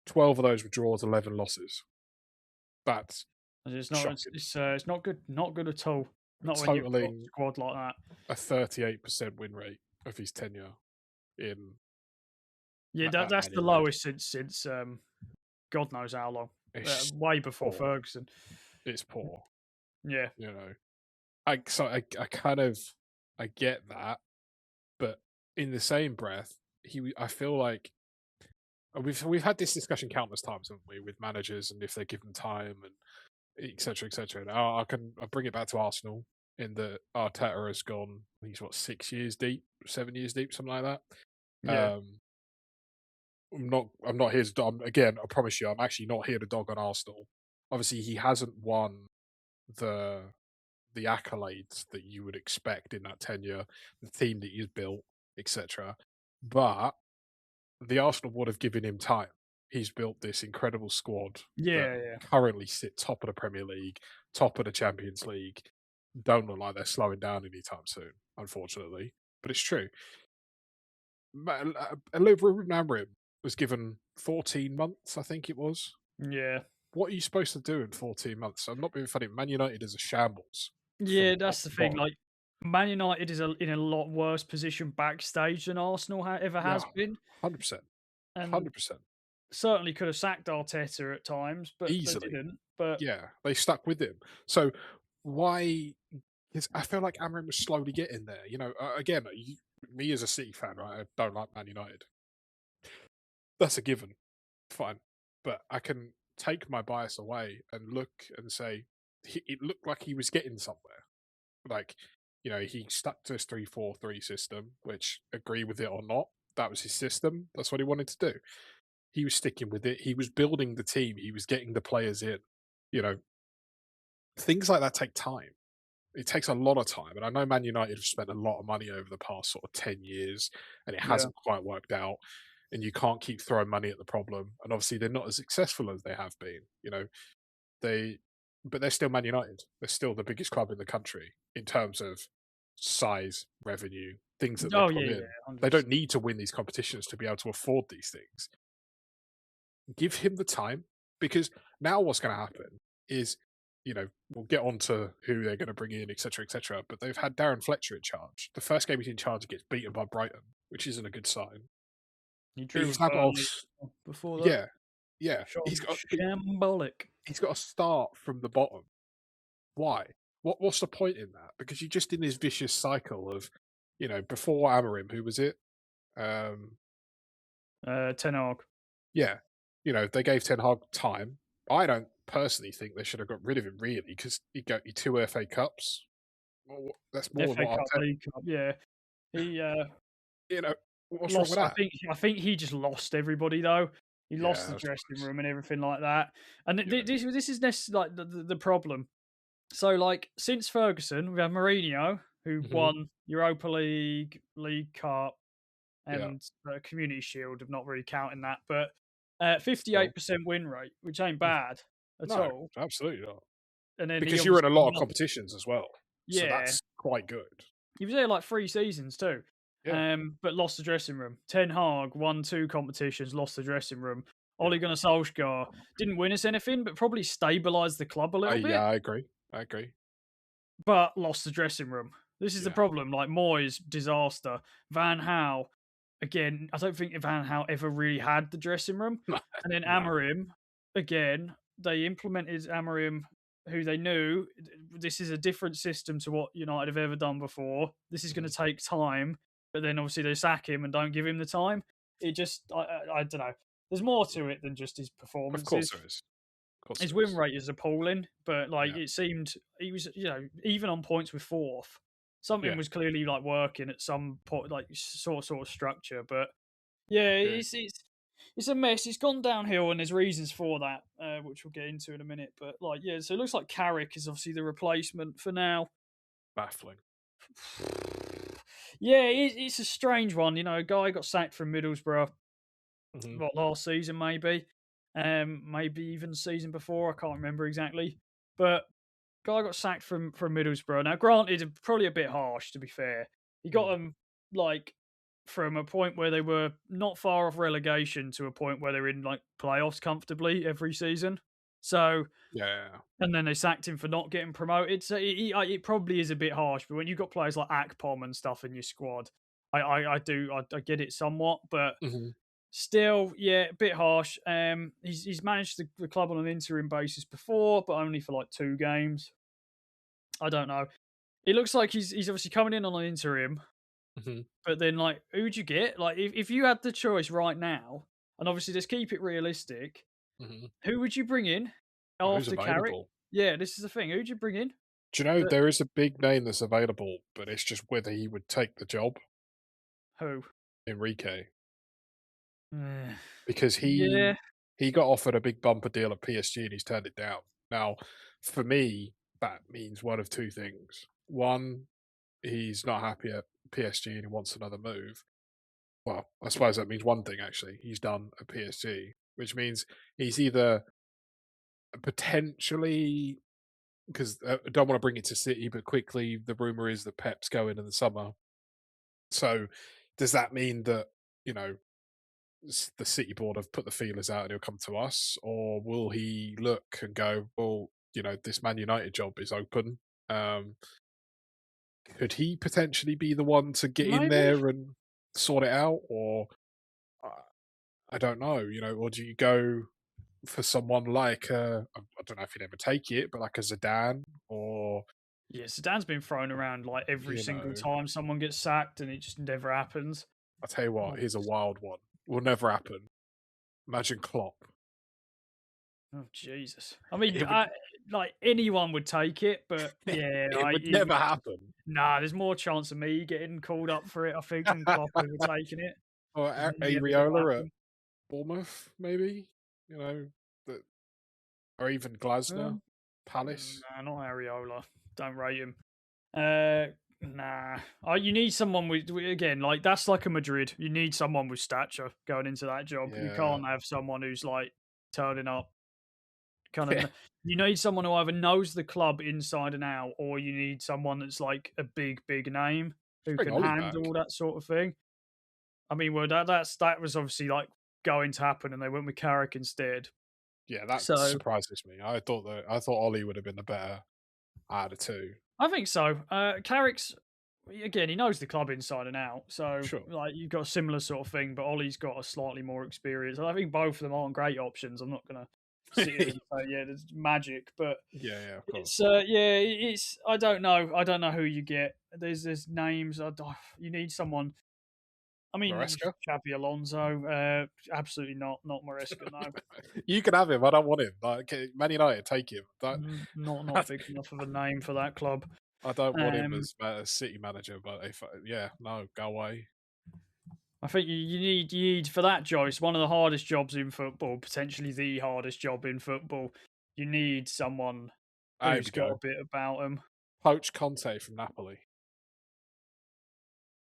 12 of those were draws, 11 losses. That's It's not. shocking. It's not good. Not good at all. Not when you've got a Totaling squad like that. a 38% win rate of his tenure in Yeah, at that's Man the United. lowest since God knows how long. It's Way before poor. Ferguson. It's poor. Yeah, You know, I kind of I get that, but in the same breath, I feel like we've had this discussion countless times, haven't we, with managers and if they give them time and etc. etc. And I bring it back to Arsenal in that Arteta has gone. He's what 6 years deep, 7 years deep, something like that. yeah, I'm not here to again, I promise you, I'm actually not here to dog on Arsenal. Obviously, he hasn't won the the accolades that you would expect in that tenure, the team that he's built, etc. But the Arsenal would have given him time. He's built this incredible squad that yeah, yeah. currently sit top of the Premier League, top of the Champions League. Don't look like they're slowing down anytime soon, unfortunately. But it's true. Ruben Amorim was given 14 months, I think it was. Yeah. What are you supposed to do in 14 months? I'm not being funny. Man United is a shambles from Yeah, top that's the to thing. bottom. Like, Man United is in a lot worse position backstage than Arsenal ever Yeah, has been, 100%. and 100%. certainly could have sacked Arteta at times, but they Easily. didn't. But Yeah, they stuck with him. So why? Because I feel like Amorim was slowly getting there. Again, me as a City fan, right? I don't like Man United. That's a given. Fine, but I can take my bias away and look and say it looked like he was getting somewhere. Like, he stuck to his 3-4-3 system, which agree with it or not, that was his system. That's what he wanted to do. He was sticking with it. He was building the team. He was getting the players in. You know, things like that take time. It takes a lot of time. And I know Man United have spent a lot of money over the past sort of 10 years and it yeah, hasn't quite worked out. And you can't keep throwing money at the problem. And obviously, they're not as successful as they have been. They, but they're still Man United. They're still the biggest club in the country in terms of size, revenue, things that they oh put yeah, yeah, in. They 100%. don't need to win these competitions to be able to afford these things. Give him the time because now what's going to happen is, we'll get on to who they're going to bring in, etc., etc. But they've had Darren Fletcher in charge. The first game he's in charge, he gets beaten by Brighton, which isn't a good sign. He drew He's with now got, Burnley before that. yeah, yeah. Shambolic. He's got to start from the bottom. Why? What's the point in that? Because you're just in this vicious cycle of, before Amarim, who was it? Um, Ten Hag. yeah, they gave Ten Hag time. I don't personally think they should have got rid of him really because he got you two FA Cups. Well, that's more than FA what Cup, Arteta. League Cup. Yeah, he You know, what's wrong with lost. I that? think. I think he just lost everybody though. He lost Yeah, the that's dressing close. room and everything like that. And Yeah, this is like the problem. So like since Ferguson, we have Mourinho who hmm won Europa League, League Cup, yeah. and Community Shield. I'm not really counting that, but Still, 58% win rate, which ain't bad at no, all. absolutely not. And then he Because you're in obviously a lot of won. competitions as well, so Yeah, that's quite good. he was there like 3 seasons too. Yeah, But lost the dressing room. Ten Hag won 2 competitions, lost the dressing room. yeah. Ole Gunnar Solskjaer didn't win us anything, but probably stabilised the club a little Yeah, bit, I agree. I agree. but lost the dressing room. This is the Yeah. problem. Like Moyes, disaster. Van Gaal, again. I don't think Van Gaal ever really had the dressing room. No, And then no. Amarim, again, they implemented Amarim, who they knew this is a different system to what United have ever done before. This is going Mhm. to take time, but then obviously they sack him and don't give him the time. It just, I don't know. There's more to it than just his Of course performances. there is. Of course His there win is. rate is appalling, but like Yeah. it seemed he was, even on points with fourth, something Yeah. was clearly like working at some point, like sort of structure. But yeah, Yeah. it's a mess. It's gone downhill, and there's reasons for that, which we'll get into in a minute. But like, yeah, so it looks like Carrick is obviously the replacement for now. Baffling. Yeah, it's a strange one. A guy got sacked from Middlesbrough, Mhm. what, last season maybe, maybe even season before. I can't remember exactly, but guy got sacked from Middlesbrough. Now, granted, probably a bit harsh to be fair. He got Mm. them like from a point where they were not far off relegation to a point where they're in like playoffs comfortably every season. So, Yeah. and then they sacked him for not getting promoted. So it probably is a bit harsh. But when you've got players like Akpom and stuff in your squad, I get it somewhat, but Mhm. still, yeah, a bit harsh. He's managed the club on an interim basis before, but only for like 2 games. I don't know. It looks like he's obviously coming in on an interim, Mhm. but then like who'd you get? Like if you had the choice right now, and obviously just keep it realistic, Mhm. who would you bring in Well, who's after Carrick? available? Yeah, this is the thing. Who'd you bring in? Do you know That there is a big name that's available, but it's just whether he would take the job, who? Enrique, Eh, because yeah, he got offered a big bumper deal at PSG and he's turned it down. Now, for me, that means one of two things. One, he's not happy at PSG and he wants another move. Well, I suppose that means one thing actually. He's done at PSG, which means he's either potentially because I don't want to bring it to City, but quickly the rumor is that Pep's going in the summer. So does that mean that you know the City board have put the feelers out and he'll come to us, or will he look and go, well, this Man United job is open? Um, could he potentially be the one to get in maybe. there and sort it out, or uh, I don't know, or do you go for someone like I don't know if he'd ever take it, but like a Zidane or Yeah, Zidane's been thrown around like every you single know, time someone gets sacked, and it just never happens. I tell you what, Oh, here's a wild one. Will never happen. Imagine Klopp. oh Jesus! I mean, It would like anyone would take it, but yeah, it would never it, happen. nah. There's more chance of me getting called up for it, I think, than Klopp ever taking it. Or It's never gonna Areola at happen. Bournemouth, maybe. That, or even Glasner, Um, Palace. nah, not Areola. Don't rate him. Nah. You need someone again, like that's like a Madrid. You need someone with stature going into that job. You Yeah, can't have someone who's like turning up. Kind of, yeah. you need someone who either knows the club inside and out, or you need someone that's like a big name who Bring can Ollie back. handle that sort of thing. I mean, well, that was obviously like going to happen, and they went with Carrick instead. Yeah, that So surprises me. I thought Ollie would have been the better out of the two. I think so. Carrick's again, he knows the club inside and out. So Sure. like you've got a similar sort of thing, but Ollie's got a slightly more experience. I think both of them aren't great options. I'm not gonna sit here and say yeah, there's magic, but Yeah, yeah, of it's course. yeah, it's I don't know. I don't know who you get. There's names. You need someone. I mean, Maresca? Xabi Alonso. Absolutely not Maresca. No, You can have him. I don't want him. Like Man United, take him. not big enough of a name for that club. I don't want him Um, as a City manager. But if yeah, no, go away. I think you need for that job. It's one of the hardest jobs in football, potentially the hardest job in football. You need someone There who's we got a go. bit about them. Poach Conte from Napoli.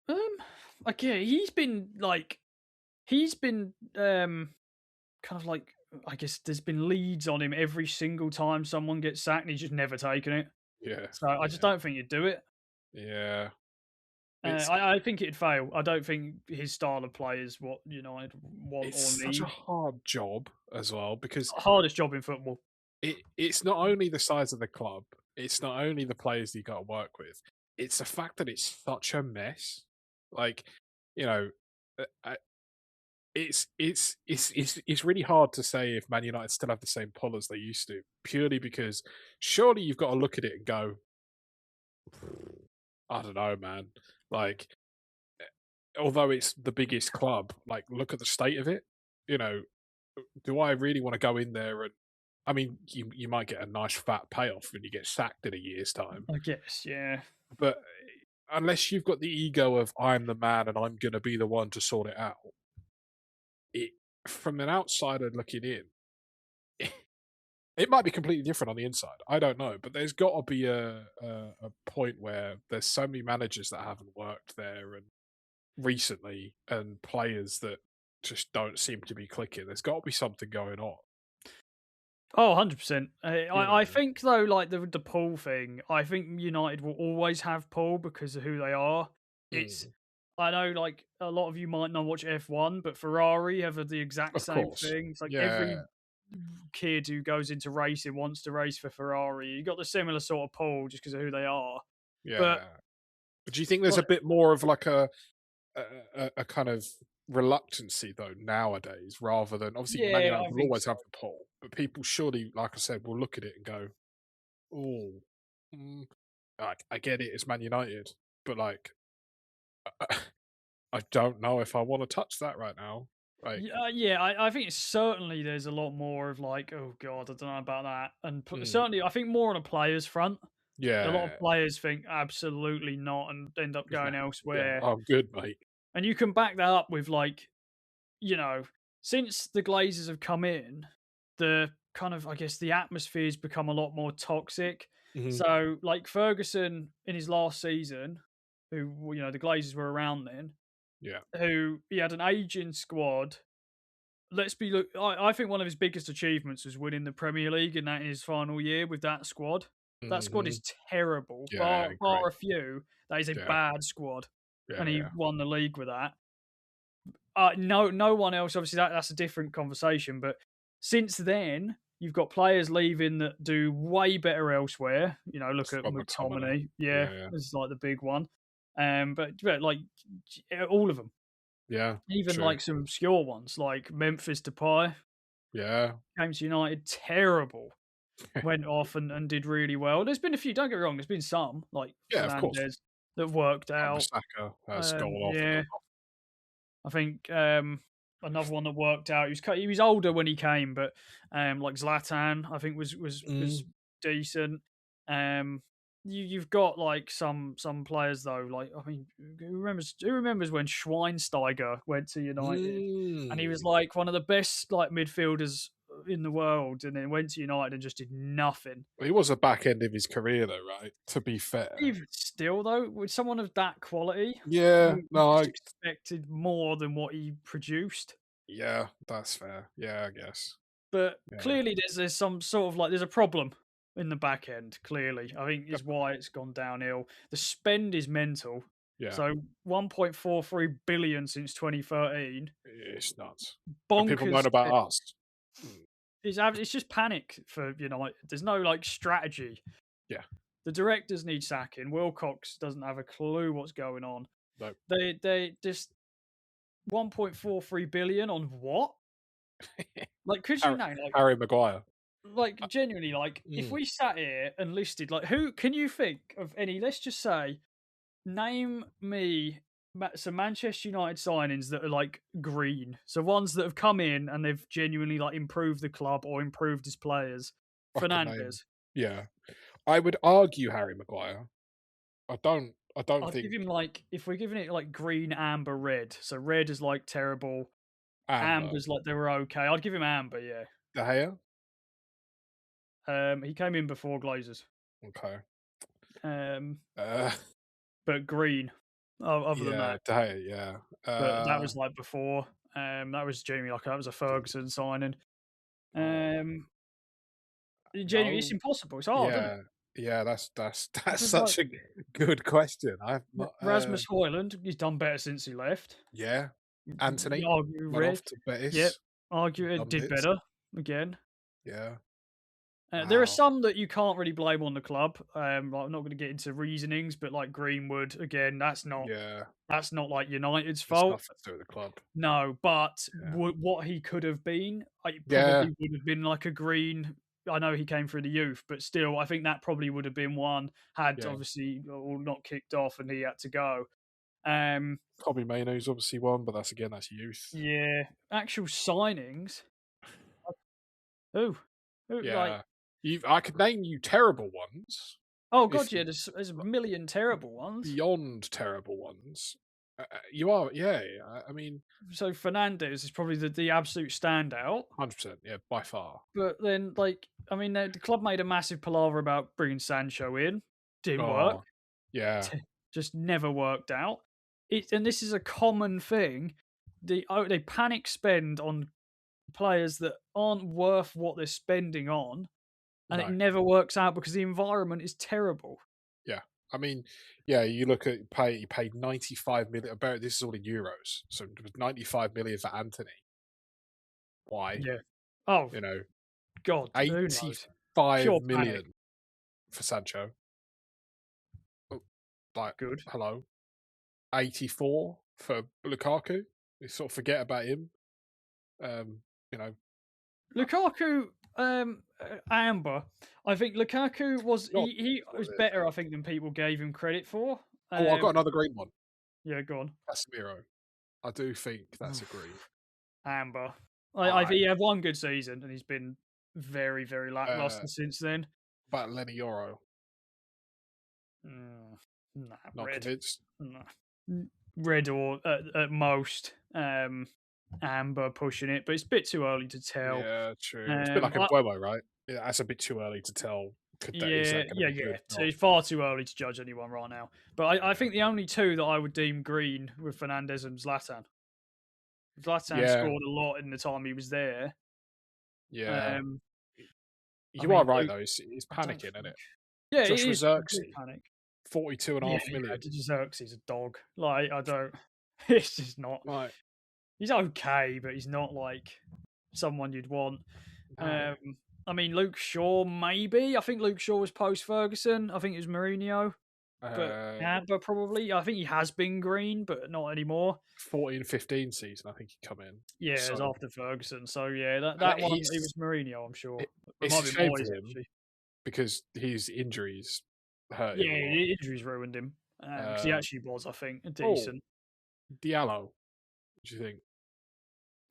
Um, okay, he's been kind of like I guess there's been leads on him every single time someone gets sacked, and he's just never taken it. Yeah, So I just yeah, don't think he'd do it. yeah. It's I think it'd fail. I don't think his style of play is what United want or such a need. hard job as well because Hardest job in football. it's not only the size of the club, it's not only the players you got to work with. it's the fact that it's such a mess. Like, you know, it's really hard to say if Man United still have the same pull as they used to, purely because surely you've got to look at it and go, I don't know, man. Like, although it's the biggest club, like, look at the state of it. You know, do I really want to go in there and? I mean, you might get a nice fat payoff when you get sacked in a year's time, I guess, yeah. but unless you've got the ego of I'm the man and I'm going to be the one to sort it out, it from an outsider looking in, it might be completely different on the inside. I don't know, but there's got to be a point where there's so many managers that haven't worked there and recently, and players that just don't seem to be clicking. There's got to be something going on, Oh, 100%. I you I know. think though, like the pool thing, I think United will always have pull because of who they are. It's Mm, I know like a lot of you might not watch F1, but Ferrari have the exact of same course, thing. It's like every yeah, kid who goes into racing wants to race for Ferrari. You got the similar sort of pull just because of who they are. But yeah. But do you think there's a like, bit more of like a kind of reluctancy though nowadays, rather than obviously Man yeah, United I will think always so. have the pull, but people surely, like I said, will look at it and go, "Oh, mm, I get it, it's Man United, but like, I don't know if I want to touch that right now." Like, Yeah, yeah, I think certainly there's a lot more of like, oh god, I don't know about that, and mm, certainly I think more on a player's front. A lot of yeah, players think absolutely not and end up yeah, going yeah. elsewhere. Oh, good mate. And you can back that up with like, you know, since the Glazers have come in, the kind of I guess the atmosphere's become a lot more toxic. Hmm. So like Ferguson in his last season, who the Glazers were around then, Yeah. who he had an aging squad. Let's be look. I think one of his biggest achievements was winning the Premier League in his final year with that squad. That squad Hmm. is terrible. Yeah, Bar great. a few, that is a Yeah, bad squad, yeah, and he yeah. won the league with that. No one else. Obviously, that's a different conversation. But since then, you've got players leaving that do way better elsewhere. Look at Scott McTominay. McTominay. Yeah, Yeah, yeah. this is like the big one. But like all of them, Yeah, even true. like some obscure ones, like Memphis Depay Yeah. came to United, terrible. Went off and did really well. There's been a few, don't get me wrong, there's been some, like Yeah, of course. Fernandez, that worked out. Bissaka has gone off and Yeah, gone off. I think, another one that worked out, he was older when he came, but, like Zlatan, I think was Mm, decent. Um, you've got, like, some players, though, like, I mean, who remembers when Schweinsteiger went to United, and he was, mm. like, one of the best, like, midfielders in the world, and then went to United and just did nothing. He was a back end of his career though, right? To be fair. Even still, though, with someone of that quality, Yeah, you no, just expected more than what he produced. yeah, that's fair. Yeah, I guess. But Yeah. clearly, there's some sort of like there's a problem in the back end. Clearly, I think is Definitely. why it's gone downhill. The spend is mental. Yeah. So 1.43 billion since 2013, It's nuts. And people bonkers. moan about us. Mm, It's just panic for United. There's no like strategy. yeah. The directors need sacking. Wilcox doesn't have a clue what's going on. No. They just 1.43 billion on what? Like, could you Harry name Harry Maguire. like genuinely like if Mm, we sat here and listed like who can you think of any? Let's just say name me some Manchester United signings that are like green. So ones that have come in and they've genuinely like improved the club or improved as players. I can name, Fernandez. yeah. I would argue Harry Maguire. I don't I'd give think him like if we're giving it like green, amber, red. So red is like terrible. Amber. Amber's like they were okay. I'd give him amber, yeah. De Gea? He came in before Glazers. Okay. Um, Uh, but green. Other than yeah, that, De Gea, yeah. but that was like before. That was genuinely like that was a Ferguson signing. Oh, Um, genuinely, it's no. impossible. It's hard, isn't it? Yeah. Yeah, that's that's Because like such a good question. I've not Rasmus Hoyland, he's done better since he left. yeah. You Anthony argue went red. off to Yep. Betis, Argue it done did bits. better again. Yeah. There are Wow. some that you can't really blame on the club. Like, I'm not going to get into reasonings, but like Greenwood again, Yeah. that's not like United's It's fault. nothing to do with the club. No, but Yeah. what he could have been, it Yeah. probably would have been like a Green. I know he came through the youth, but still, I think that probably would have been one had Yeah. obviously all not kicked off and he had to go. Um, Kobe Maino's obviously one, but that's youth. yeah, actual signings. Who, who like? Yeah. I could name you terrible ones Oh if god, yeah, there's a million terrible ones. beyond terrible ones. You are, yeah. I mean, So Fernandez is probably the absolute standout. 100%, yeah, by far. But then, like, I mean, the club made a massive palaver about bringing Sancho in. Didn't work. Oh, yeah, Just never worked out. And this is a common thing. They panic spend on players that aren't worth what they're spending on, and it no, never works out because the environment is terrible. yeah. I mean, yeah, you look at he paid 95 million. About this is all in euros, so it was 95 million for Anthony. Why? Yeah. Oh You know, God, who knows? 85 Pure panic. million for Sancho. Oh, like, Good. hello, 84 for Lukaku. You sort of forget about him. You know, Lukaku, Amber. I think Lukaku not he what was it is. better. I think than people gave him credit for. Oh, I've got Um, another green one. yeah, go on. Casemiro. I do think that's a Oof, green. Amber. I I think he had one good season, and he's been very, very uh, lackluster since then. about Lenny Yoro. Nah, Not red. convinced. Nah. Red or at most amber pushing it, but it's a bit too early to tell. Yeah, true. It's a bit like a I, Buemo, right? Yeah, that's a bit too early to tell. Is Yeah, that going to yeah, be good? yeah. So Not. it's far too early to judge anyone right now. But I Yeah. think the only two that I would deem green were Fernandez and Zlatan. Zlatan Yeah. scored a lot in the time he was there. Yeah. Um, I You are mean, right Luke, though. It's I don't panicking, isn't think. it? Yeah, it Joshua is complete Xerxes, panic. 42 and a Yeah, half million. Xerxes is a dog. Like I don't. It's just not. Like, He's okay, but he's not like someone you'd want. no. Um, I mean, Luke Shaw maybe. I think Luke Shaw was post Ferguson. I think it was Mourinho. But Uh, Amber probably. I think he has been green, but not anymore. 14-15 season, I think he come in. Yeah, it's So after Ferguson. So yeah, that and that one it was Mourinho, I'm sure. It it's might a be shame for Moyes him actually. because his injuries hurt Yeah, him a lot. the injuries ruined him because he Um, actually was, I think, oh, decent. Diallo, what do you think?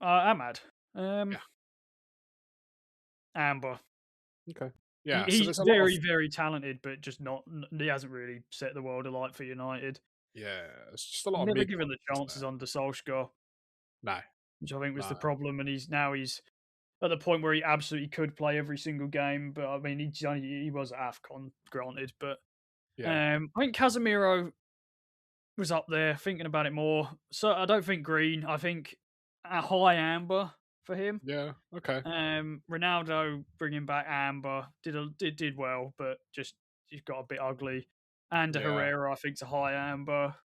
Ahmad, um, Yeah. Amber. Okay. Yeah. So He's there's a lot of very, very talented, but just not. He hasn't really set the world alight for United. yeah. It's just a lot of Never mid given ones, the isn't chances there? under Solskjaer, No, which I think was the no. problem. And he's at the point where he absolutely could play every single game. But I mean, he was at Afcon, granted. But Yeah. I think Casemiro was up there thinking about it more. So I don't think green. I think a high amber for him. Yeah. Okay. Ronaldo bringing back amber did well, but just got a bit ugly. And Yeah. Herrera, I think, to high amber.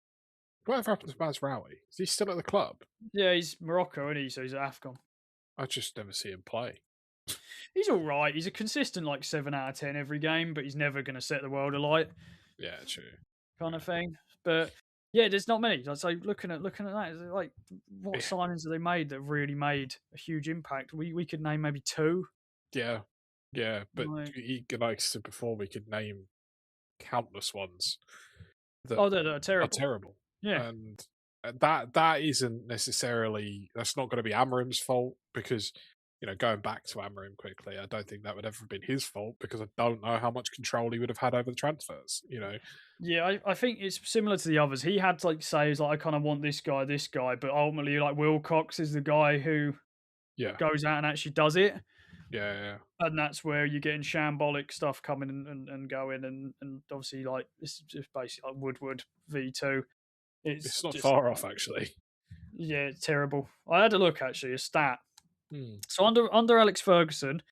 Whatever happened to Mazraoui? Is he still at the club? Yeah, he's Morocco, isn't he? So he's at Afcon. I just never see him play. He's all right. He's a consistent like 7 out of 10 every game, but he's never going to set the world alight Yeah. True. kind of Yeah. thing. But yeah, there's not many. So looking at that, is it like what Yeah. signings have they made that really made a huge impact? We could name maybe two. Yeah. Yeah. But Like, like I said before, we could name countless ones that oh, they're are terrible. terrible, Yeah, and that isn't necessarily that's not going to be Amarim's fault because going back to Amarim quickly, I don't think that would ever have been his fault because I don't know how much control he would have had over the transfers. yeah. I think it's similar to the others. He had to like say, he's like, I kind of want this guy, but ultimately, like Wilcox is the guy who Yeah, goes out and actually does it. yeah. And that's where you're getting shambolic stuff coming and going, and obviously like it's just basically like Woodward V2. It's It's not just far off actually. yeah, it's terrible. I had a look actually, a stat. Hmm. So under Alex Ferguson,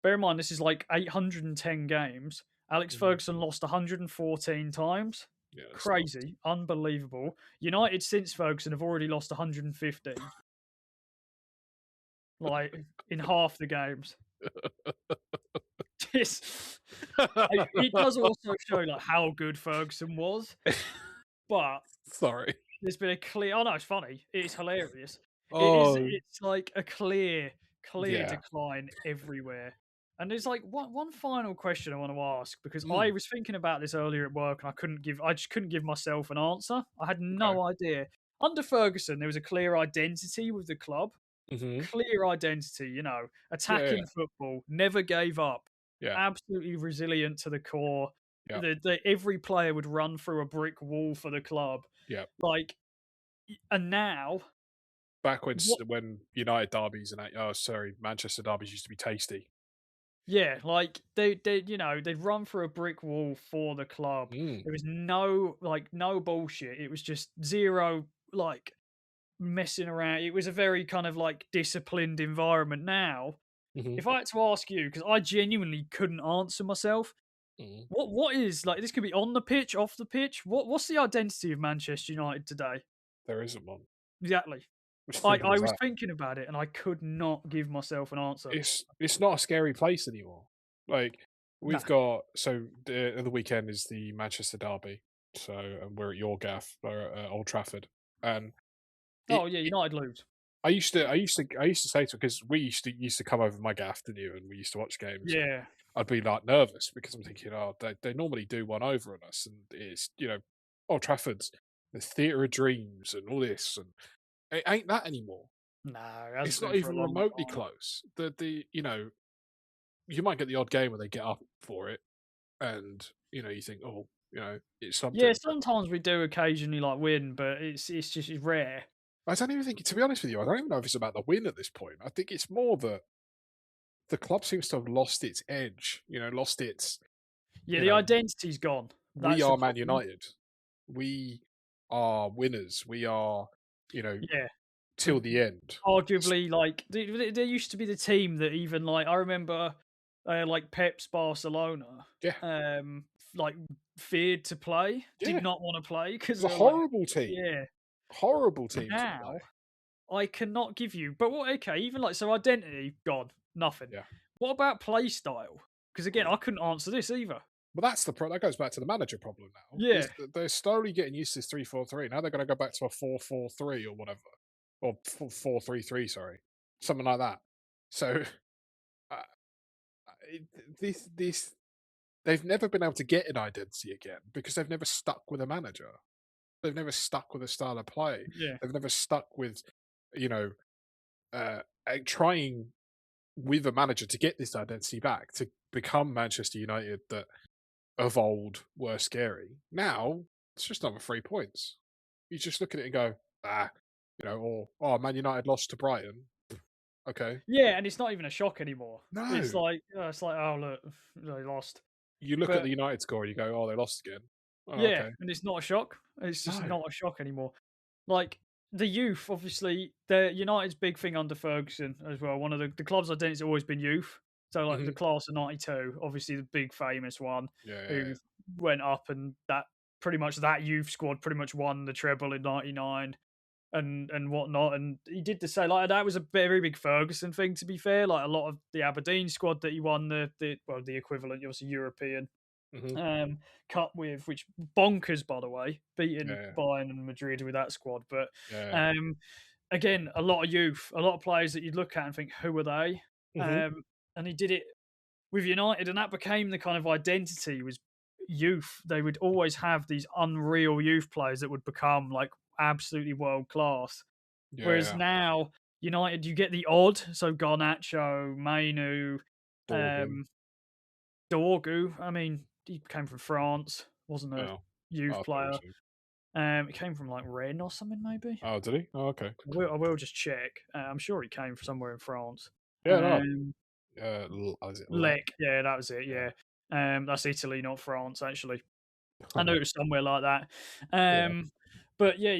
bear in mind this is like 810 games. Alex Mhm. Ferguson lost 114 times. Yeah, it's not. Crazy, unbelievable. United since Ferguson have already lost 115, like in half the games. It's it does also show, like, how good Ferguson was, but Sorry. there's been a clear oh, no, it's funny. It's hilarious. Oh, It's like a clear yeah. decline everywhere. And there's, like, one final question I wanna ask because I Mm, was thinking about this earlier at work, and I just couldn't give myself an answer. I had okay. no idea. Under Ferguson, there was a clear identity with the club. Mhm. Clear identity, Yeah, yeah, attacking football, never gave up, yeah, absolutely resilient to the core. yeah, Every player would run through a brick wall for the club. yeah. Like, and now, Back when what? United derbies and sorry, Manchester derbies used to be tasty. Yeah, like they'd run through a brick wall for the club. Mm, There was no bullshit. It was just zero like messing around. It was a very kind of like disciplined environment. Now, mhm, if I had to ask you, because I genuinely couldn't answer myself, mhm. what is like this could be on the pitch, off the pitch. What's the identity of Manchester United today? There isn't one. Exactly. It's I simple I as was that. thinking about it and I could not give myself an answer. It's not a scary place anymore. Like, No. we've got the weekend is the Manchester derby, so and we're at your gaff, we're at Old Trafford, and Oh it yeah, United lose. I used to say to because we used to come over my gaff, didn't you? And we used to watch games. Yeah. I'd be like nervous because I'm thinking, oh, they normally do one over on us, and it's Old Trafford's the theatre of dreams and all this, and it ain't that anymore. No, it hasn't It's been not for a even long remotely time. close. You might get the odd game where they get up for it, and you think, oh, it's Yeah, something. But sometimes we do occasionally like win, but it's rare. I don't even think, to be honest with you, I don't even know if it's about the win at this point. I think it's more that the club seems to have lost its edge. Lost its. Yeah, You the know, identity's gone. we That's the are Man problem. United. We are winners. We are, you know, Yeah. till We're the end. arguably like there used to be the team that even like I remember like Pep's Barcelona Yeah, like feared to play, did yeah. not want to play It because was a they were like, horrible team. yeah. Horrible team to play. Now I cannot give you, but what? Okay, even like so, identity gone, nothing. Yeah. What about play style? Because again, I couldn't answer this either. But that's that goes back to the manager problem now. Yeah, They're slowly getting used to this 3-4-3. Now they're going to go back to a 4-4-3 or whatever, or 4-3-3. Sorry, something like that. So uh, this they've never been able to get an identity again because they've never stuck with a manager. They've never stuck with a style of play. yeah, They've never stuck with you know trying with a manager to get this identity back to become Manchester United that of old were scary. Now it's just another 3 points. You just look at it and go, or oh, Man United lost to Brighton. Okay, yeah, and it's not even a shock anymore. no. It's like oh look, they lost, You look at but the United score and you go, oh, they lost again. Oh, yeah, okay, and it's not a shock. It's just no. not a shock anymore. Like the youth, obviously, the United's big thing under Ferguson as well. One of the club's identity has always been youth. So like Hmm. the class of '92, obviously the big famous one Yeah, yeah, who yeah. went up, and that pretty much that youth squad pretty much won the treble in '99 and whatnot. And he did the say like that was a very big Ferguson thing. To be fair, like a lot of the Aberdeen squad that he won the equivalent, obviously European Hmm. um, cup with, which bonkers by the way, Yeah, beating yeah, Bayern and Madrid with that squad. But yeah. um, again, a lot of youth, a lot of players that you'd look at and think, who are they? Hmm. And he did it with United, and that became the kind of identity was youth. They would always have these unreal youth players that would become like absolutely world class. Yeah, Whereas yeah. now, United, you get the odd, so Garnacho, Mainu, Dorgu. um, Dorgu. I mean, he came from France, wasn't a Oh, youth oh, player. seriously. He came from like Rennes or something, maybe. Oh, did he? Oh, okay. I will just check. I'm sure he came from somewhere in France. Yeah, no. Um, Is it Lek? Lec, yeah, that was it. Yeah. Yeah, that's Italy, not France, actually. I knew Oh, it was somewhere like that. yeah. But yeah,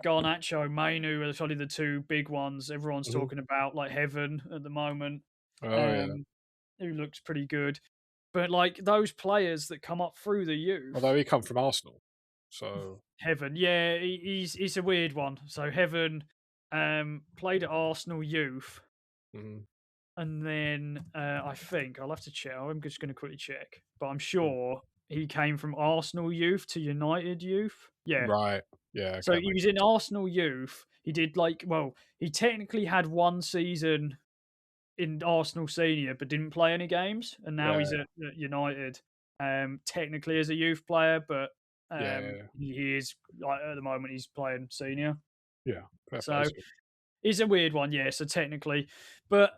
Garnacho, Mainu are probably the two big ones. Everyone's Hmm. talking about like Heaven at the moment, Oh, yeah. um, who looks pretty good. But like those players that come up through the Although youth, he come from Arsenal, so Heaven, yeah, he's a weird one. So Heaven played at Arsenal youth, mhm. and then I think I'll have to check. I'm just going to quickly check, but I'm Mm. sure he came from Arsenal youth to United youth. Yeah, Right. Yeah, so okay, he makes was in sense. Arsenal youth. He did like well, he technically had one season in Arsenal senior, but didn't play any games, and now Yeah, he's at United. Technically as a youth player, but yeah, yeah, yeah. he is like at the moment he's playing senior. Yeah, fair play So to him. it's a weird one, yeah. So technically, but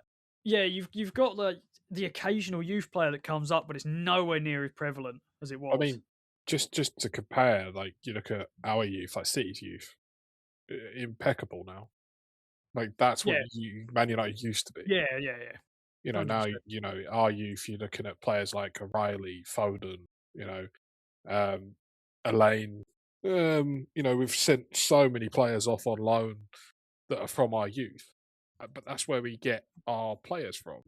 yeah, you've got like the occasional youth player that comes up, but it's nowhere near as prevalent as it I was. mean, just to compare, like, you look at our youth, like City's youth, impeccable now. Like, that's what Yeah, Man United used to be. yeah, You know, hundred now, percent. our youth, you're looking at players like O'Reilly, Foden, um, Elaine. We've sent so many players off on loan that are from our youth, but that's where we get our players from.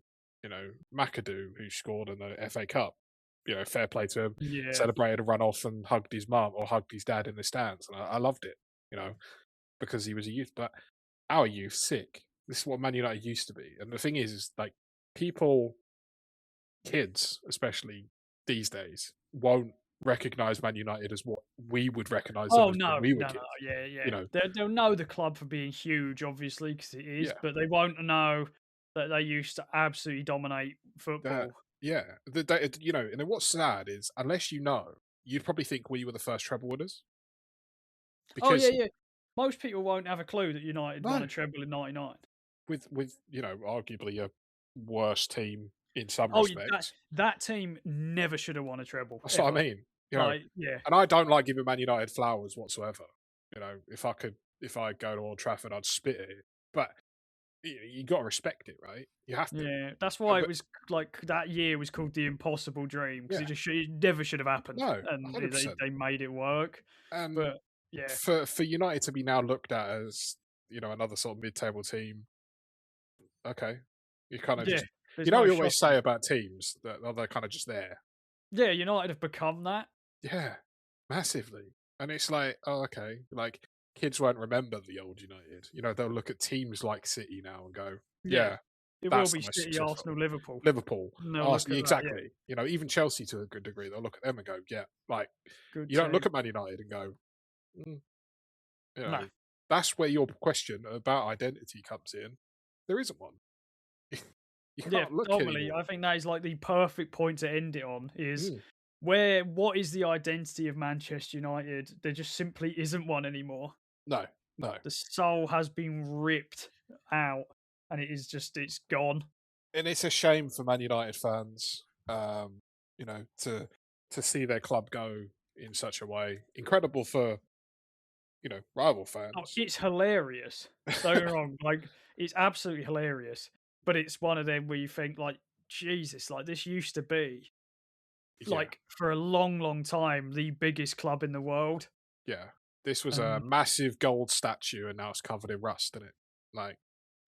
McAdoo, who scored in the FA Cup. Fair play to him. Yeah. Celebrated a run off and hugged his mum or hugged his dad in the stands, and I loved it. You know, because he was a youth. But our youth, sick. This is what Man United used to be. And the thing is like people, kids, especially these days, won't recognize Man United as what we would recognize them Oh as when no, we were no, no. kids. Yeah, You yeah. know, They'll know the club for being huge, obviously, because it is, yeah, but they won't know that they used to absolutely dominate that, football. yeah. And then what's sad is unless you know, you'd probably think we were the first treble winners Oh yeah, because yeah. Most people won't have a clue that United won no, a treble in '99. with arguably a worse team in some Oh, that respects. that team never should have won a treble That's what I ever. mean. Like, yeah, And I don't like giving Man United flowers whatsoever. If I go to Old Trafford, I'd spit at it. But you got to respect it, right? You have to. yeah. That's why it But was like that year was called the impossible dream because yeah, it never should have happened, no, and 100%. they made it work. And But yeah, for United to be now looked at as another sort of mid-table team, okay, you kind of yeah. just There's no we always shocking say it. about teams that they're kind of just there. Yeah, United have become that. Yeah, massively. And it's like, oh, okay. Like kids won't remember the old United. They'll look at teams like City now and go, Yeah. yeah, It will that's be the most City, successful. Arsenal, Liverpool, Liverpool, and they'll look Arsenal, at that, yeah, exactly. Even Chelsea to a good degree, they'll look at them and go, yeah, like good you don't look team. at Man United and go, mm, you No. know, that's where your question about identity comes in. There isn't one. You Yeah, can't look ultimately, anymore. I think that is, like, the perfect point to end it on is Mm, what is the identity of Manchester United? There just simply isn't one anymore. no, no. The soul has been ripped out, and it's gone. And it's a shame for Man United fans, to see their club go in such a way. Incredible for rival Oh, fans. it's hilarious. Don't get me wrong, like, it's absolutely hilarious, but it's one of them where you think, like, "Jesus, like, this used to be, Yeah, like, for a long, long time, the biggest club in the world." yeah. This was a And massive gold statue, and now it's covered in rust, isn't it? Like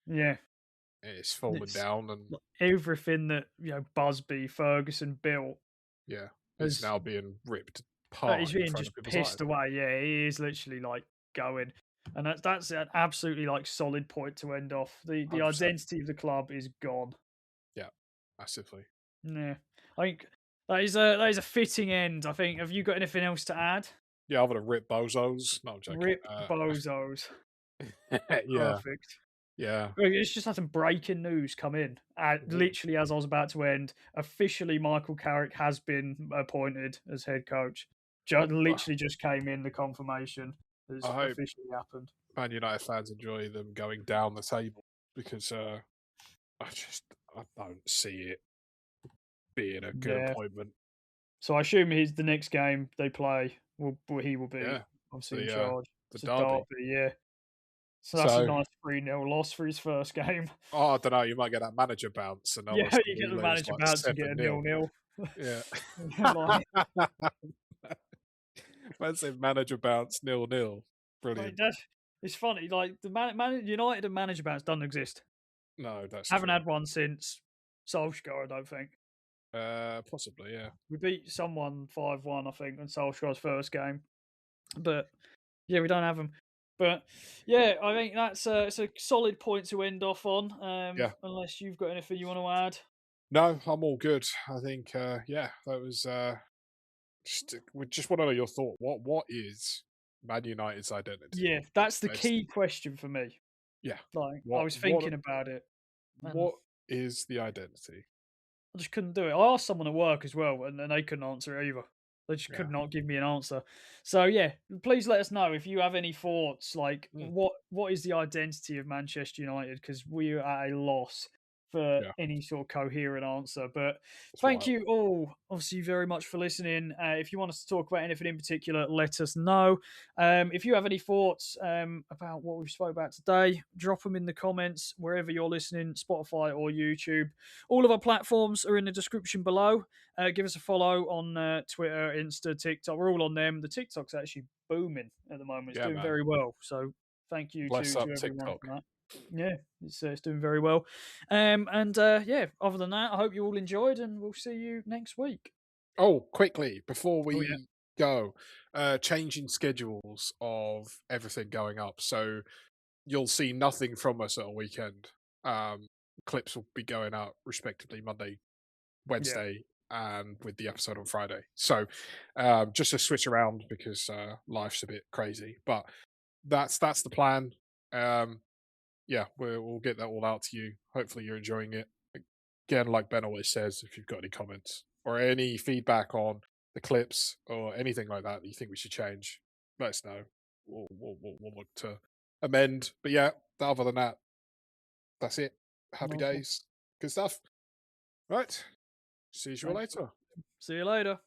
yeah, it's fallen it's down, and everything that, Busby, Ferguson built yeah, it's has now being ripped apart he's in being front of just people's eyes. pissed away. Yeah, he is literally, like, going. And that's an absolutely, like, solid point to end off. The 100%. identity of the club is gone. Yeah, massively. Yeah. I think that is a fitting end, I think. Have you got anything else to add? Yeah, I'm gonna rip bozos. No, I'm joking. Rip bozos. Yeah, Perfect. yeah. Well, it's just had some breaking news come in. Mhm. Literally, as I was about to end, officially Michael Carrick has been appointed as head coach. Well, Literally just came in the confirmation has I hope officially happened. Man United fans enjoy them going down the table because I don't see it being a good Yeah. appointment. So I assume he's the next game they play. He will be Yeah, obviously in the charge. the It's a derby. derby, yeah. So that's a So nice 3-0 loss for his first game. I don't know. You might get that manager bounce, and all of Yeah, a sudden you get we the lose manager like bounce and get a 7-0. 0-0. Yeah, Like, massive manager bounce 0-0. Brilliant. that's it's funny. Like the United and manager bounce doesn't exist. No, that's Haven't true. had one since Solskjaer. I don't think Possibly, yeah. we beat someone 5-1. I think in Solskjaer's first game, but yeah, we don't have them. But yeah, I think that's it's a solid point to end off on. Yeah. Unless you've got anything you want to add. No, I'm all good. I think, yeah, that was we just want to know your thought. What is Man United's identity? Yeah, that's the Let's, key question for me. yeah. Like, I What was what thinking about it, and what is the identity? I just couldn't do it. I asked someone at work as well, and they couldn't answer it either. They just could Yeah. not give me an answer. So yeah, please let us know if you have any thoughts. Like, Mm, what is the identity of Manchester United? Because we are at a loss for yeah. any sort of coherent answer. But It's thank wild. you all, obviously, very much for listening. If you want us to talk about anything in particular, let us know. If you have any thoughts about what we've spoke about today, drop them in the comments wherever you're listening, Spotify or YouTube. All of our platforms are in the description below. Give us a follow on Twitter, Insta, TikTok. We're all on them. The TikTok's actually booming at the moment. It's Yeah, doing man. very well. So thank you Bless to up everyone TikTok. for that. Yeah, it's doing very well. And yeah, other than that, I hope you all enjoyed, and we'll see you next week. Oh, quickly before Oh yeah, we go, changing schedules of everything going up. So you'll see nothing from us at a weekend. Um, Clips will be going out respectively Monday, yeah, Wednesday, and with the episode on Friday. So just to switch around because life's a bit crazy, but that's the plan. Um, yeah, we'll get that all out to you. Hopefully, you're enjoying it. Again, like Ben always says, if you've got any comments or any feedback on the clips or anything like that that you think we should change, let us know. We'll look to amend. But yeah, other than that, that's it. Happy nice one. days. Good stuff. Right. See you Thanks. later. See you later.